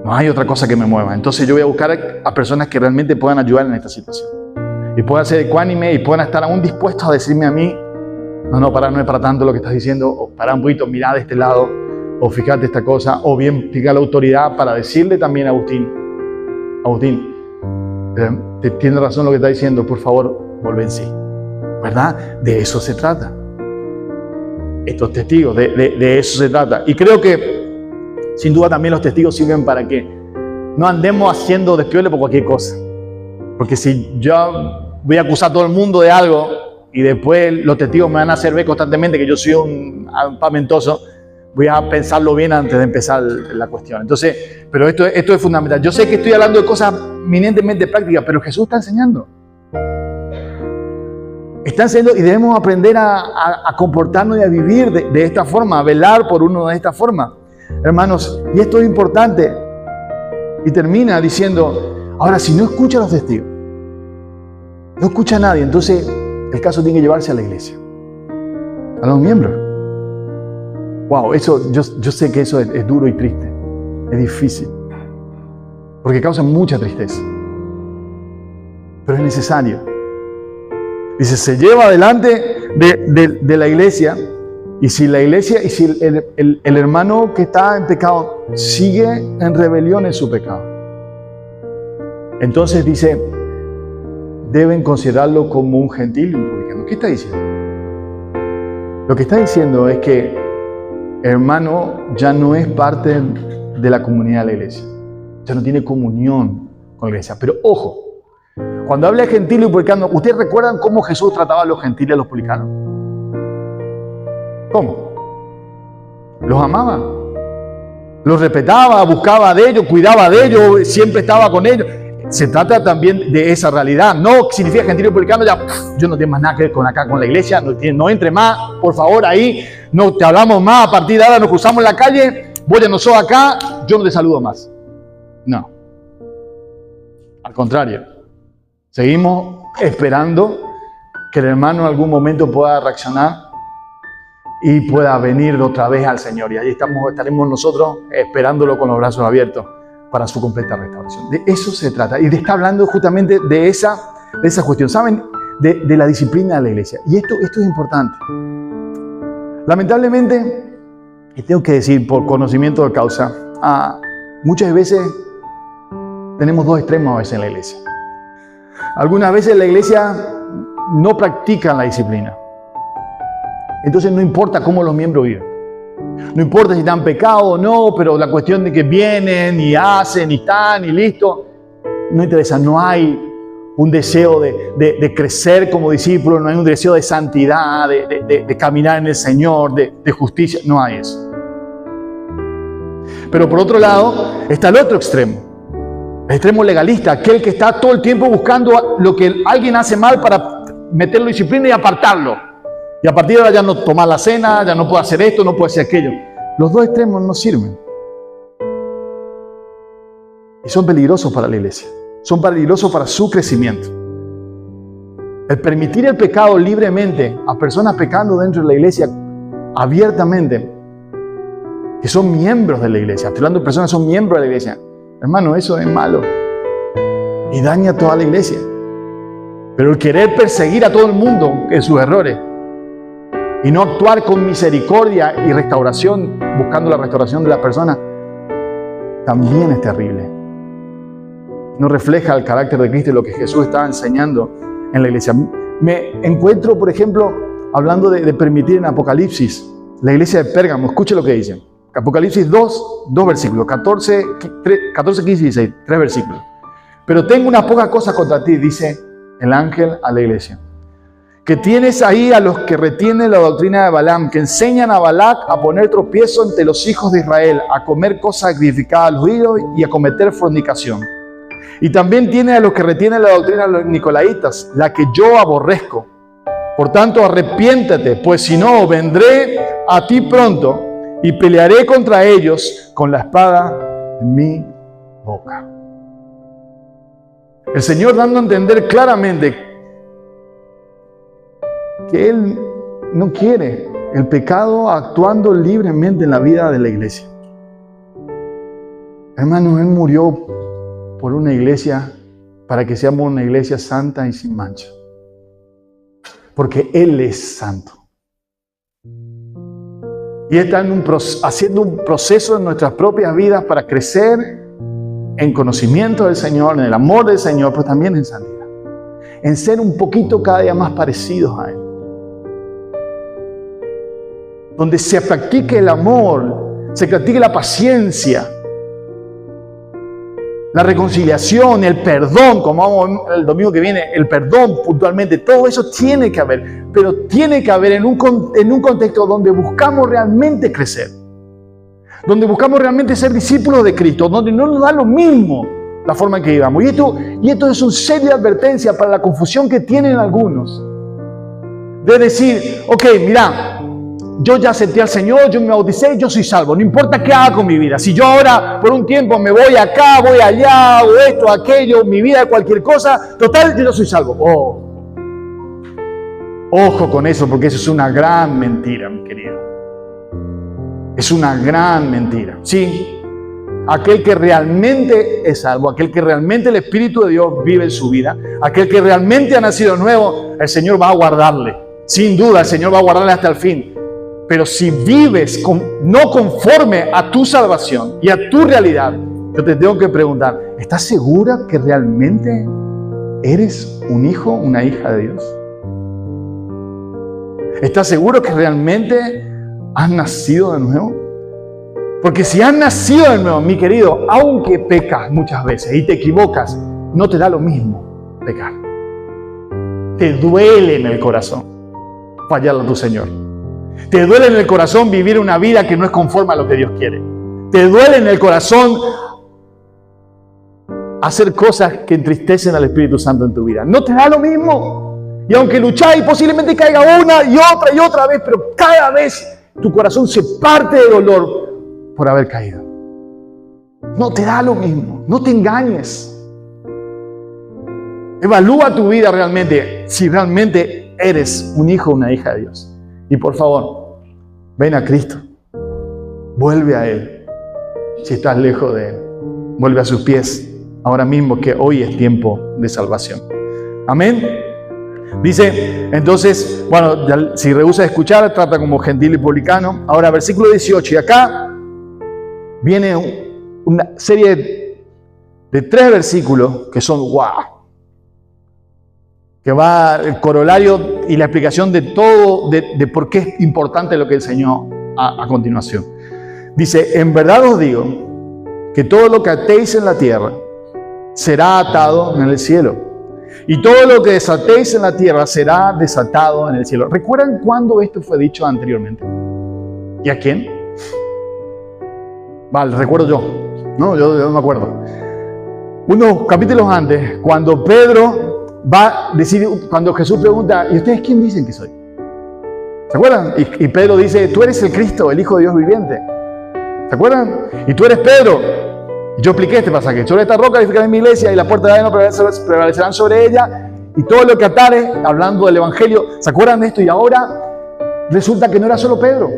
No hay otra cosa que me mueva. Entonces yo voy a buscar a personas que realmente puedan ayudar en esta situación. Y puedan ser ecuánime y puedan estar aún dispuestos a decirme a mí, no es para tanto lo que estás diciendo, o para un poquito, mirá de este lado, o fíjate esta cosa, o bien fíjate la autoridad para decirle también a Agustín, tiene razón lo que está diciendo, por favor, vuelve en sí. ¿Verdad? De eso se trata. Estos testigos, de eso se trata. Y creo que sin duda también los testigos sirven para que no andemos haciendo despiole por cualquier cosa. Porque si yo voy a acusar a todo el mundo de algo y después los testigos me van a hacer ver constantemente que yo soy un pamentoso, voy a pensarlo bien antes de empezar la cuestión. Entonces, pero esto es fundamental. Yo sé que estoy hablando de cosas eminentemente prácticas, pero Jesús está enseñando. Está enseñando y debemos aprender a comportarnos y a vivir de esta forma, a velar por uno de esta forma. Hermanos, y esto es importante. Y termina diciendo, ahora si no escucha a los testigos, no escucha a nadie, entonces el caso tiene que llevarse a la iglesia, a los miembros. Wow, eso, yo sé que eso es duro y triste, es difícil, porque causa mucha tristeza, pero es necesario. Dice, se lleva adelante de la iglesia, y si la iglesia, y si el hermano que está en pecado sigue en rebelión en su pecado, entonces dice, deben considerarlo como un gentil y un publicano. ¿Qué está diciendo? Lo que está diciendo es que hermano ya no es parte de la comunidad de la iglesia, ya no tiene comunión con la iglesia. Pero ojo, cuando habla de gentil y publicano, ¿ustedes recuerdan cómo Jesús trataba a los gentiles y a los publicanos? ¿Cómo? Los amaba, los respetaba, buscaba de ellos, cuidaba de ellos, siempre estaba con ellos. Se trata también de esa realidad. No significa gentil y publicano, ya yo no tengo más nada que ver con la iglesia, no entre más, por favor, ahí, no te hablamos más, a partir de ahora nos cruzamos en la calle, vos ya no sos acá, yo no te saludo más. No. Al contrario, seguimos esperando que el hermano en algún momento pueda reaccionar y pueda venir otra vez al Señor. Y ahí estaremos nosotros esperándolo con los brazos abiertos para su completa restauración. De eso se trata. Y está hablando justamente de esa cuestión. ¿Saben? De la disciplina de la iglesia. Y esto es importante. Lamentablemente, y tengo que decir por conocimiento de causa, muchas veces tenemos dos extremos a veces en la iglesia. Algunas veces la iglesia no practica la disciplina. Entonces no importa cómo los miembros viven. No importa si están pecados o no, pero la cuestión de que vienen y hacen y están y listo, no interesa. No hay un deseo de crecer como discípulo, no hay un deseo de santidad, de caminar en el Señor, de justicia. No hay eso. Pero por otro lado está el otro extremo. El extremo legalista, aquel que está todo el tiempo buscando lo que alguien hace mal para meterlo en disciplina y apartarlo. Y a partir de ahora ya no tomar la cena, ya no puede hacer esto, no puede hacer aquello. Los dos extremos no sirven. Y son peligrosos para la iglesia. Son peligrosos para su crecimiento. El permitir el pecado libremente a personas pecando dentro de la iglesia abiertamente, que son miembros de la iglesia, estoy hablando de personas que son miembros de la iglesia, hermano, eso es malo y daña a toda la iglesia. Pero el querer perseguir a todo el mundo en sus errores y no actuar con misericordia y restauración, buscando la restauración de la persona, también es terrible. No refleja el carácter de Cristo y lo que Jesús estaba enseñando en la iglesia. Me encuentro, por ejemplo, hablando de permitir en Apocalipsis, la iglesia de Pérgamo. Escuche lo que dice. Apocalipsis 2 versículos, 14, 15 y 16, 3 versículos. Pero tengo unas pocas cosas contra ti, dice el ángel a la iglesia. Que tienes ahí a los que retienen la doctrina de Balaam, que enseñan a Balac a poner tropiezo entre los hijos de Israel, a comer cosas sacrificadas a los ídolos y a cometer fornicación. Y también tiene a los que retienen la doctrina de los nicolaitas, la que yo aborrezco. Por tanto, arrepiéntate, pues si no, vendré a ti pronto y pelearé contra ellos con la espada en mi boca. El Señor dando a entender claramente que Él no quiere el pecado actuando libremente en la vida de la iglesia. Hermanos, Él murió por una iglesia para que seamos una iglesia santa y sin mancha. Porque Él es santo. Y está haciendo un proceso en nuestras propias vidas para crecer en conocimiento del Señor, en el amor del Señor, pero también en santidad. En ser un poquito cada día más parecidos a Él. Donde se practique el amor, se practique la paciencia, la reconciliación, el perdón, como vamos el domingo que viene, el perdón puntualmente, todo eso tiene que haber, pero tiene que haber en un contexto donde buscamos realmente crecer, donde buscamos realmente ser discípulos de Cristo, donde no nos da lo mismo la forma en que vivamos. Y esto es una seria advertencia para la confusión que tienen algunos, de decir, ok, mira, yo ya acepté al Señor, yo me bauticé, yo soy salvo. No importa qué haga con mi vida. Si yo ahora por un tiempo me voy acá, voy allá, o esto, aquello, mi vida, cualquier cosa, total, yo no soy salvo. Ojo con eso, porque eso es una gran mentira, mi querido. Es una gran mentira. Sí, aquel que realmente es salvo, aquel que realmente el Espíritu de Dios vive en su vida, aquel que realmente ha nacido nuevo, el Señor va a guardarle. Sin duda, el Señor va a guardarle hasta el fin. Pero si vives no conforme a tu salvación y a tu realidad, yo te tengo que preguntar, ¿estás segura que realmente eres un hijo, una hija de Dios? ¿Estás seguro que realmente has nacido de nuevo? Porque si has nacido de nuevo, mi querido, aunque pecas muchas veces y te equivocas, no te da lo mismo pecar. Te duele en el corazón fallarle a tu Señor. Te duele en el corazón vivir una vida que no es conforme a lo que Dios quiere. Te duele en el corazón hacer cosas que entristecen al Espíritu Santo en tu vida. No te da lo mismo. Y aunque lucháis, posiblemente caiga una y otra vez, pero cada vez tu corazón se parte de dolor por haber caído. No te da lo mismo. No te engañes. Evalúa tu vida realmente, si realmente eres un hijo o una hija de Dios. Y por favor, ven a Cristo. Vuelve a Él. Si estás lejos de Él, vuelve a sus pies ahora mismo, que hoy es tiempo de salvación. Amén. Dice, entonces, bueno, si rehúsa escuchar, trata como gentil y publicano. Ahora, versículo 18, y acá viene una serie de 3 versículos que son wow. Que va el corolario y la explicación de todo, de por qué es importante lo que enseñó a continuación. Dice, en verdad os digo que todo lo que atéis en la tierra será atado en el cielo, y todo lo que desatéis en la tierra será desatado en el cielo. ¿Recuerdan cuándo esto fue dicho anteriormente? ¿Y a quién? Vale, recuerdo yo. No, yo no me acuerdo. Unos capítulos antes, cuando Pedro va a decir, cuando Jesús pregunta, ¿y ustedes quién dicen que soy? ¿Se acuerdan? Y Pedro dice, tú eres el Cristo, el Hijo de Dios viviente. ¿Se acuerdan? Y tú eres Pedro. Y yo expliqué este pasaje. Sobre esta roca edificaré mi iglesia y las puertas de la no prevalecerán sobre ella. Y todo lo que atare, hablando del Evangelio, ¿se acuerdan de esto? Y ahora resulta que no era solo Pedro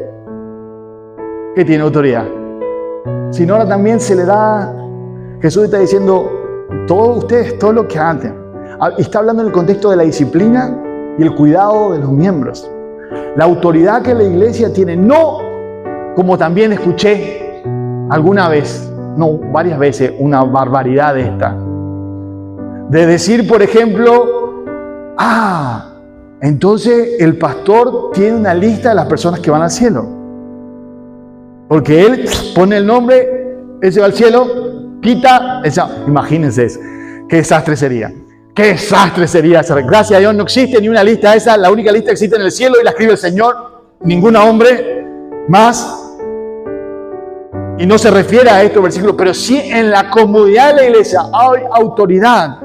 que tiene autoridad, sino ahora también se le da, Jesús está diciendo, todos ustedes, todo lo que hacen. Está hablando en el contexto de la disciplina y el cuidado de los miembros. La autoridad que la iglesia tiene, no como también escuché alguna vez, no, varias veces, una barbaridad esta. De decir, por ejemplo, entonces el pastor tiene una lista de las personas que van al cielo. Porque él pone el nombre, él se va al cielo, quita, imagínense eso, qué desastre sería. ¡Qué desastre sería! Gracias a Dios no existe ni una lista esa. La única lista que existe en el cielo y la escribe el Señor. Ningún hombre más. Y no se refiere a estos versículos, pero sí en la comunidad de la iglesia hay autoridad,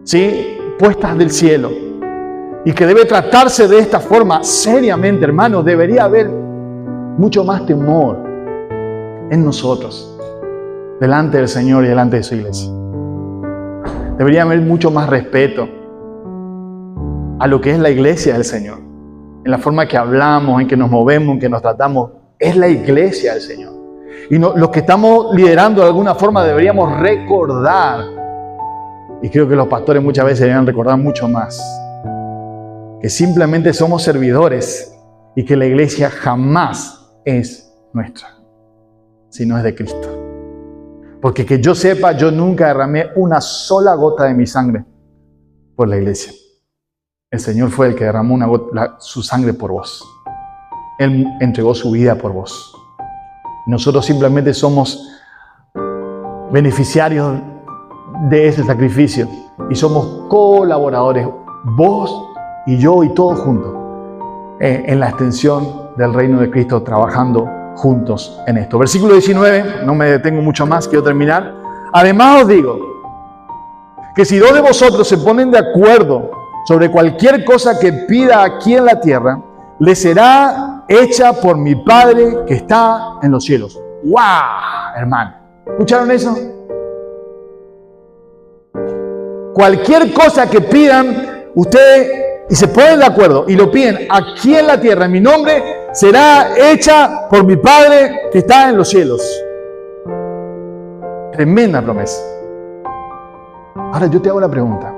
¿sí? Puestas del cielo. Y que debe tratarse de esta forma seriamente, hermanos. Debería haber mucho más temor en nosotros, delante del Señor y delante de su iglesia. Debería haber mucho más respeto a lo que es la iglesia del Señor. En la forma que hablamos, en que nos movemos, en que nos tratamos. Es la iglesia del Señor. Y los que estamos liderando de alguna forma deberíamos recordar, y creo que los pastores muchas veces deberían recordar mucho más, que simplemente somos servidores y que la iglesia jamás es nuestra, sino es de Cristo. Porque que yo sepa, yo nunca derramé una sola gota de mi sangre por la iglesia. El Señor fue el que derramó su sangre por vos. Él entregó su vida por vos. Nosotros simplemente somos beneficiarios de ese sacrificio y somos colaboradores, vos y yo y todos juntos, en la extensión del reino de Cristo, trabajando juntos en esto. Versículo 19, no me detengo mucho más, quiero terminar. Además os digo que si 2 de vosotros se ponen de acuerdo sobre cualquier cosa que pida aquí en la tierra, le será hecha por mi Padre que está en los cielos. ¡Wow! Hermano, ¿escucharon eso? Cualquier cosa que pidan ustedes y se ponen de acuerdo y lo piden aquí en la tierra, en mi nombre, será hecha por mi Padre que está en los cielos. Tremenda promesa. Ahora yo te hago la pregunta.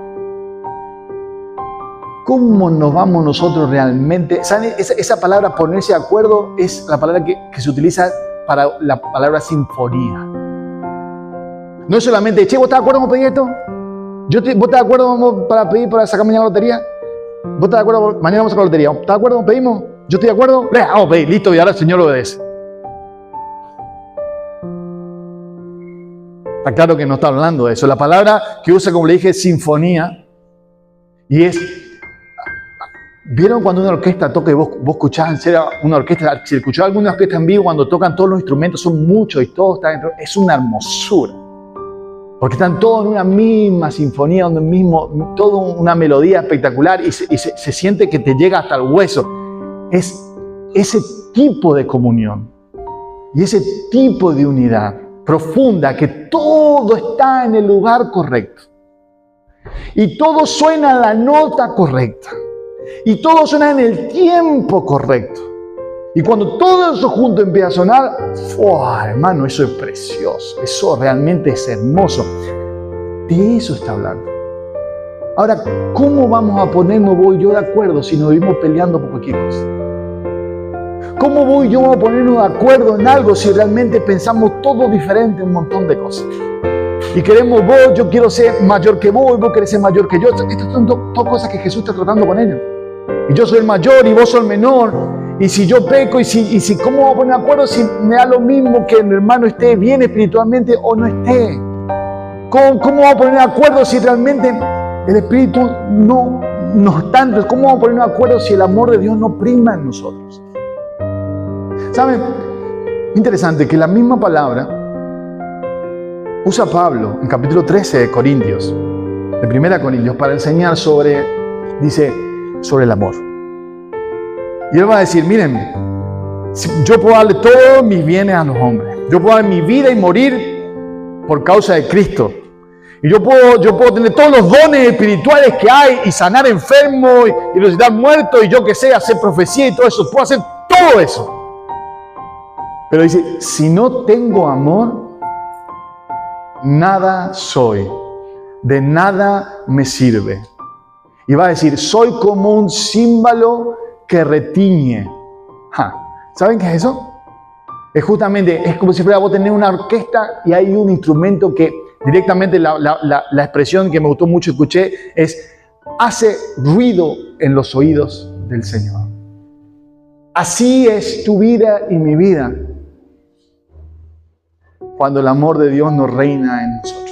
¿Cómo nos vamos nosotros realmente? ¿Saben? Esa palabra ponerse de acuerdo es la palabra que se utiliza para la palabra sinfonía. No es solamente, che, ¿vos estás de acuerdo con pedir esto? ¿Vos estás de acuerdo para pedir para sacar mañana la lotería? ¿Vos estás de acuerdo? Mañana vamos a sacar la lotería. ¿Estás de acuerdo? ¿Pedimos? ¿Yo estoy de acuerdo? Vamos a pedir, listo, y ahora el Señor obedece. Está claro que no está hablando de eso. La palabra que usa, como le dije, es sinfonía. Y es... ¿Vieron cuando una orquesta toca y vos escuchás en serio una orquesta? Si escuchás alguna orquesta en vivo, cuando tocan todos los instrumentos, son muchos y todo está dentro. Es una hermosura. Porque están todos en una misma sinfonía, donde mismo, toda una melodía espectacular y se siente que te llega hasta el hueso. Es ese tipo de comunión y ese tipo de unidad profunda, que todo está en el lugar correcto. Y todo suena a la nota correcta. Y todo suena en el tiempo correcto. Y cuando todo eso junto empieza a sonar, ¡oh, hermano! Eso es precioso. Eso realmente es hermoso. De eso está hablando. Ahora, ¿cómo vamos a ponernos vos y yo de acuerdo si nos vivimos peleando por cualquier cosa? ¿Cómo vos y yo vamos a ponernos de acuerdo en algo si realmente pensamos todo diferente en un montón de cosas? Y queremos vos, yo quiero ser mayor que vos, y vos querés ser mayor que yo. Estas son dos cosas que Jesús está tratando con ellos. Y yo soy el mayor y vos sos el menor. Y si yo peco, ¿cómo vamos a poner de acuerdo si me da lo mismo que el hermano esté bien espiritualmente o no esté? ¿Cómo vamos a poner de acuerdo si realmente el Espíritu no está? Entonces, ¿cómo vamos a poner de acuerdo si el amor de Dios no prima en nosotros? ¿Saben? Interesante que la misma palabra usa Pablo en capítulo 13 de Corintios, de 1 Corintios, para enseñar sobre el amor. Y él va a decir, miren, yo puedo darle todos mis bienes a los hombres. Yo puedo dar mi vida y morir por causa de Cristo. Y yo puedo tener todos los dones espirituales que hay y sanar enfermos y resucitar muertos y yo que sé, hacer profecía y todo eso. Puedo hacer todo eso. Pero dice, si no tengo amor, nada soy. De nada me sirve. Y va a decir, soy como un címbalo que retiñe. ¿Saben qué es eso? Es como si fuera vos tener una orquesta y hay un instrumento que directamente la expresión que me gustó mucho escuché es hace ruido en los oídos del Señor. Así es tu vida y mi vida cuando el amor de Dios nos reina en nosotros.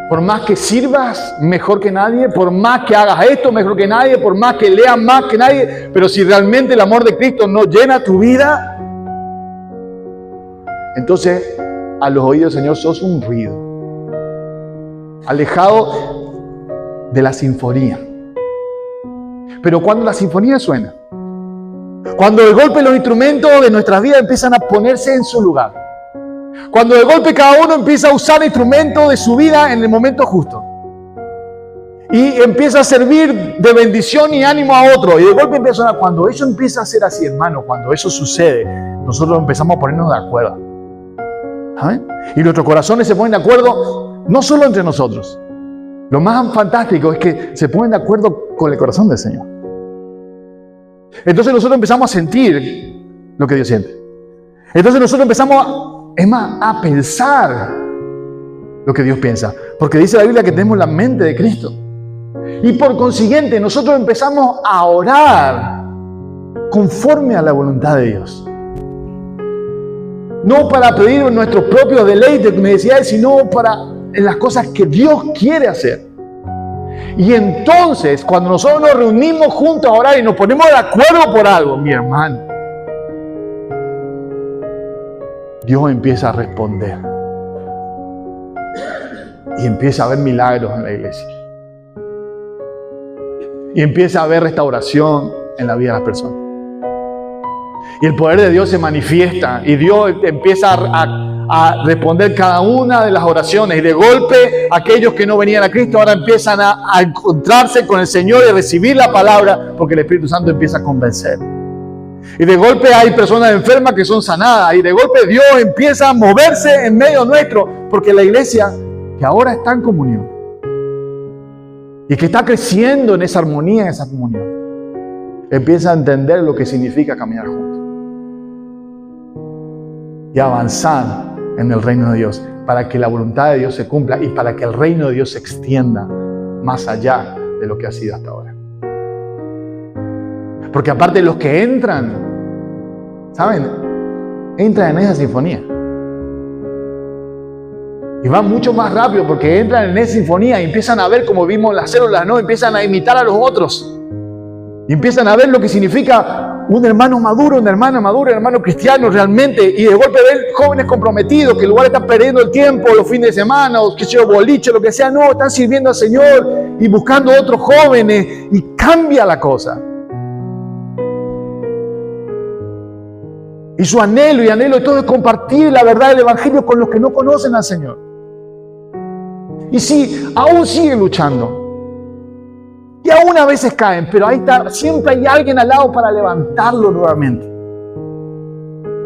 Por más que sirvas mejor que nadie, por más que hagas esto mejor que nadie, por más que leas más que nadie, pero si realmente el amor de Cristo no llena tu vida, entonces a los oídos del Señor sos un ruido, alejado de la sinfonía. Pero cuando la sinfonía suena, cuando de golpe los instrumentos de nuestras vidas empiezan a ponerse en su lugar, cuando de golpe cada uno empieza a usar instrumentos de su vida en el momento justo y empieza a servir de bendición y ánimo a otro, y de golpe empieza a sonar, cuando eso empieza a ser así, hermano, cuando eso sucede, nosotros empezamos a ponernos de acuerdo. ¿Saben? Y nuestros corazones se ponen de acuerdo no solo entre nosotros. Lo más fantástico es que se ponen de acuerdo con el corazón del Señor. Entonces nosotros empezamos a sentir lo que Dios siente. Entonces nosotros empezamos a pensar lo que Dios piensa. Porque dice la Biblia que tenemos la mente de Cristo. Y por consiguiente nosotros empezamos a orar conforme a la voluntad de Dios. No para pedir nuestros propios deleites, necesidades, sino en las cosas que Dios quiere hacer. Y entonces, cuando nosotros nos reunimos juntos a orar y nos ponemos de acuerdo por algo, mi hermano, Dios empieza a responder. Y empieza a haber milagros en la iglesia. Y empieza a haber restauración en la vida de las personas. Y el poder de Dios se manifiesta. Y Dios empieza a responder cada una de las oraciones. Y de golpe, aquellos que no venían a Cristo ahora empiezan a encontrarse con el Señor y recibir la palabra, porque el Espíritu Santo empieza a convencer. Y de golpe hay personas enfermas que son sanadas. Y de golpe Dios empieza a moverse en medio nuestro, porque la iglesia que ahora está en comunión y que está creciendo en esa armonía, en esa comunión, empieza a entender lo que significa caminar juntos y avanzar en el reino de Dios, para que la voluntad de Dios se cumpla y para que el reino de Dios se extienda más allá de lo que ha sido hasta ahora. Porque aparte los que entran, ¿saben? Entran en esa sinfonía. Y van mucho más rápido porque entran en esa sinfonía y empiezan a ver, como vimos en las células, ¿no? Empiezan a imitar a los otros. Y empiezan a ver lo que significa un hermano maduro, una hermana madura, un hermano cristiano realmente. Y de golpe ven jóvenes comprometidos que en lugar de estar perdiendo el tiempo los fines de semana, o que sea boliche, lo que sea, no, están sirviendo al Señor y buscando otros jóvenes. Y cambia la cosa. Y su anhelo de todo es compartir la verdad del Evangelio con los que no conocen al Señor. Y sí, aún siguen luchando. Y aún a veces caen, pero ahí está, siempre hay alguien al lado para levantarlo nuevamente.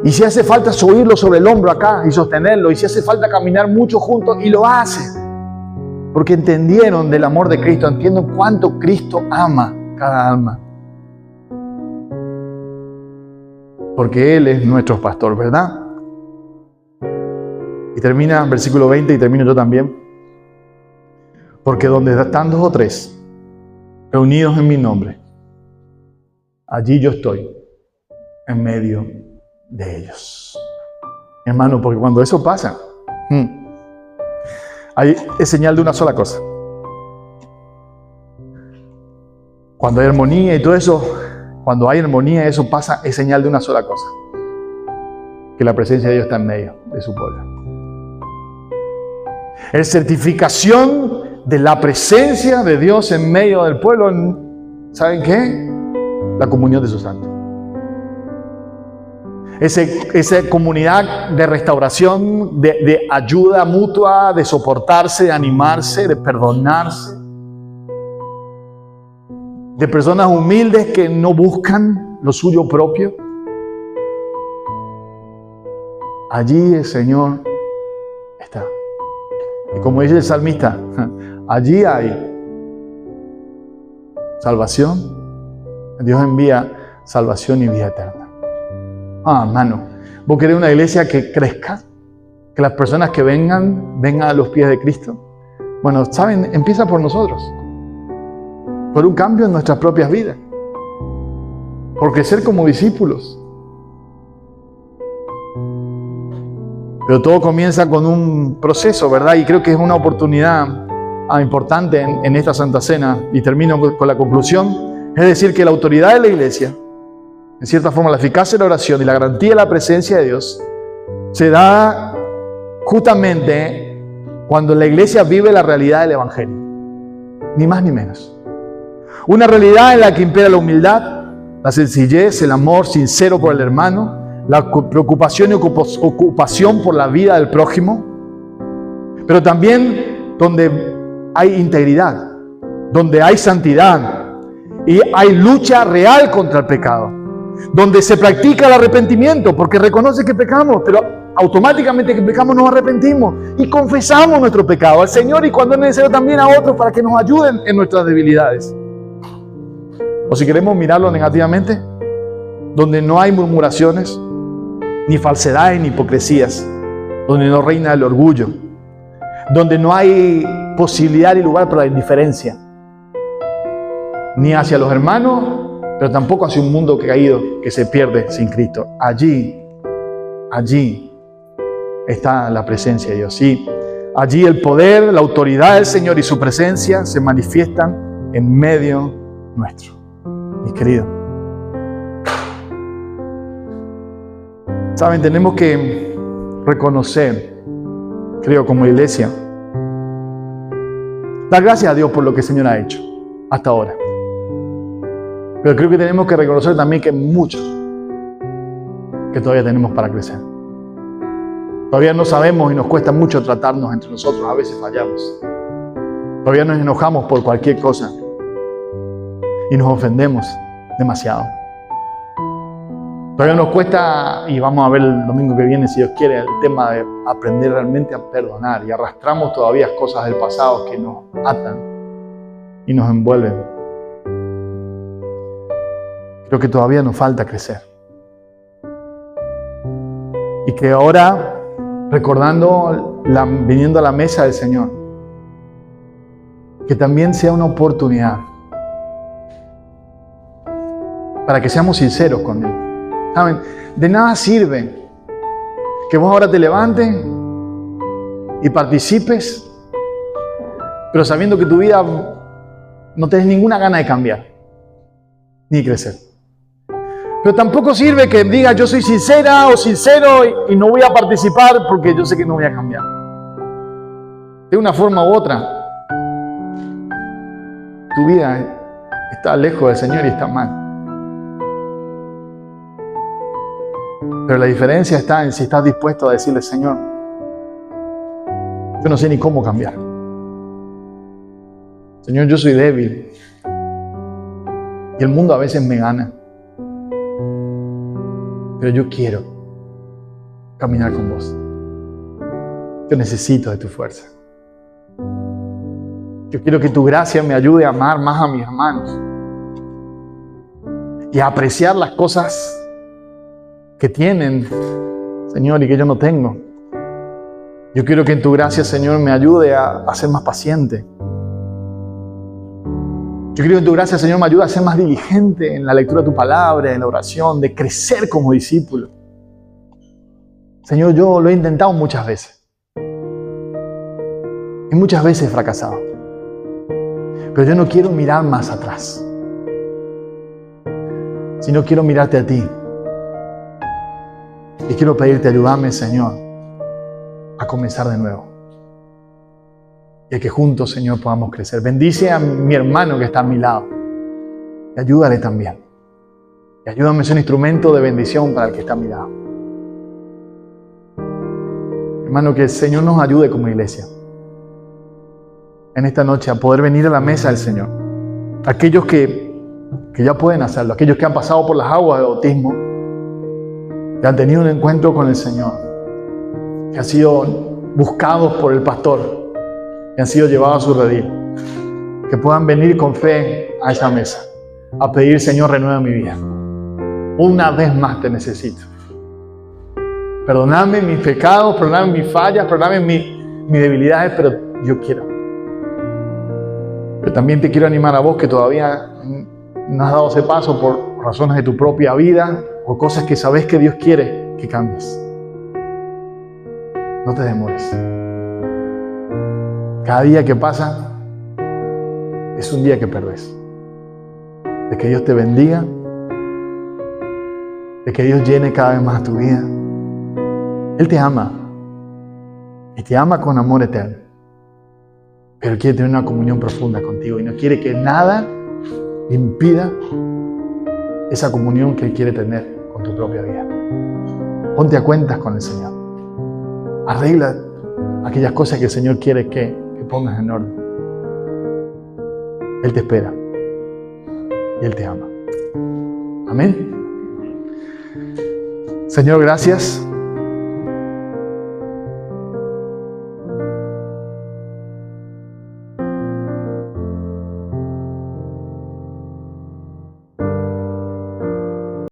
Y si hace falta subirlo sobre el hombro acá y sostenerlo, y si hace falta caminar mucho juntos, y lo hacen. Porque entendieron del amor de Cristo, entienden cuánto Cristo ama cada alma. Porque Él es nuestro pastor, ¿verdad? Y termina en versículo 20, y termino yo también. Porque donde están 2 o 3 reunidos en mi nombre, allí yo estoy en medio de ellos. Hermano, porque cuando eso pasa, es señal de una sola cosa. Cuando hay armonía y todo eso, cuando hay armonía, eso pasa, es señal de una sola cosa: que la presencia de Dios está en medio de su pueblo. Es certificación de la presencia de Dios en medio del pueblo. ¿Saben qué? La comunión de sus santos. Esa comunidad de restauración, de ayuda mutua, de soportarse, de animarse, de perdonarse. De personas humildes que no buscan lo suyo propio. Allí el Señor está. Y como dice el salmista, allí hay salvación. Dios envía salvación y vida eterna. Hermano, ¿vos querés una iglesia que crezca? Que las personas que vengan a los pies de Cristo. Bueno, ¿saben? Empieza por nosotros. Por un cambio en nuestras propias vidas. Por crecer como discípulos. Pero todo comienza con un proceso, ¿verdad? Y creo que es una oportunidad importante en esta Santa Cena. Y termino con la conclusión. Es decir, que la autoridad de la iglesia, en cierta forma la eficacia de la oración y la garantía de la presencia de Dios, se da justamente cuando la iglesia vive la realidad del Evangelio. Ni más ni menos. Una realidad en la que impera la humildad, la sencillez, el amor sincero por el hermano, la preocupación y ocupación por la vida del prójimo, pero también donde hay integridad, donde hay santidad y hay lucha real contra el pecado, donde se practica el arrepentimiento, porque reconoce que pecamos, pero automáticamente que pecamos nos arrepentimos y confesamos nuestro pecado al Señor, y cuando es necesario también a otros para que nos ayuden en nuestras debilidades. O si queremos mirarlo negativamente, donde no hay murmuraciones, ni falsedades, ni hipocresías, donde no reina el orgullo, donde no hay posibilidad y lugar para la indiferencia, ni hacia los hermanos, pero tampoco hacia un mundo caído que se pierde sin Cristo. Allí está la presencia de Dios. Y allí el poder, la autoridad del Señor y su presencia se manifiestan en medio nuestro. Mis queridos, saben, tenemos que reconocer, creo, como iglesia, dar gracias a Dios por lo que el Señor ha hecho hasta ahora. Pero creo que tenemos que reconocer también que mucho que todavía tenemos para crecer. Todavía no sabemos y nos cuesta mucho tratarnos entre nosotros. A veces fallamos. Todavía nos enojamos por cualquier cosa. Y nos ofendemos demasiado. Todavía nos cuesta, y vamos a ver el domingo que viene, si Dios quiere, el tema de aprender realmente a perdonar. Y arrastramos todavía cosas del pasado que nos atan y nos envuelven. Creo que todavía nos falta crecer. Y que ahora, recordando, viniendo a la mesa del Señor, que también sea una oportunidad para que seamos sinceros con Él. ¿Saben? De nada sirve que vos ahora te levantes y participes, pero sabiendo que tu vida no tenés ninguna gana de cambiar, ni crecer. Pero tampoco sirve que digas yo soy sincera o sincero y no voy a participar porque yo sé que no voy a cambiar. De una forma u otra, tu vida está lejos del Señor y está mal. Pero la diferencia está en si estás dispuesto a decirle, Señor, yo no sé ni cómo cambiar. Señor, yo soy débil. Y el mundo a veces me gana. Pero yo quiero caminar con vos. Yo necesito de tu fuerza. Yo quiero que tu gracia me ayude a amar más a mis hermanos. Y a apreciar las cosas que tienen, Señor, y que yo no tengo. Yo quiero que en tu gracia, Señor, me ayude a ser más paciente. Yo quiero que en tu gracia, Señor, me ayude a ser más diligente en la lectura de tu palabra, en la oración, de crecer como discípulo. Señor, yo lo he intentado muchas veces. Y muchas veces he fracasado. Pero yo no quiero mirar más atrás, sino quiero mirarte a ti. Y quiero pedirte, ayúdame, Señor, a comenzar de nuevo. Y a que juntos, Señor, podamos crecer. Bendice a mi hermano que está a mi lado. Y ayúdale también. Y ayúdame a ser un instrumento de bendición para el que está a mi lado. Hermano, que el Señor nos ayude como iglesia. En esta noche a poder venir a la mesa del Señor. Aquellos que ya pueden hacerlo. Aquellos que han pasado por las aguas de bautismo. Que han tenido un encuentro con el Señor, que han sido buscados por el pastor, que han sido llevados a su redil, que puedan venir con fe a esa mesa, a pedir, Señor, renueva mi vida. Una vez más te necesito. Perdóname mis pecados, perdóname mis fallas, perdóname mis debilidades, pero yo quiero. Pero también te quiero animar a vos que todavía no has dado ese paso por razones de tu propia vida, o cosas que sabes que Dios quiere que cambies. No te demores. Cada día que pasa es un día que perdés. De que Dios te bendiga, de que Dios llene cada vez más tu vida. Él te ama y te ama con amor eterno, pero quiere tener una comunión profunda contigo y no quiere que nada impida esa comunión que Él quiere tener con tu propia vida. Ponte a cuentas con el Señor. Arregla aquellas cosas que el Señor quiere que pongas en orden. Él te espera y Él te ama. Amén. Señor, gracias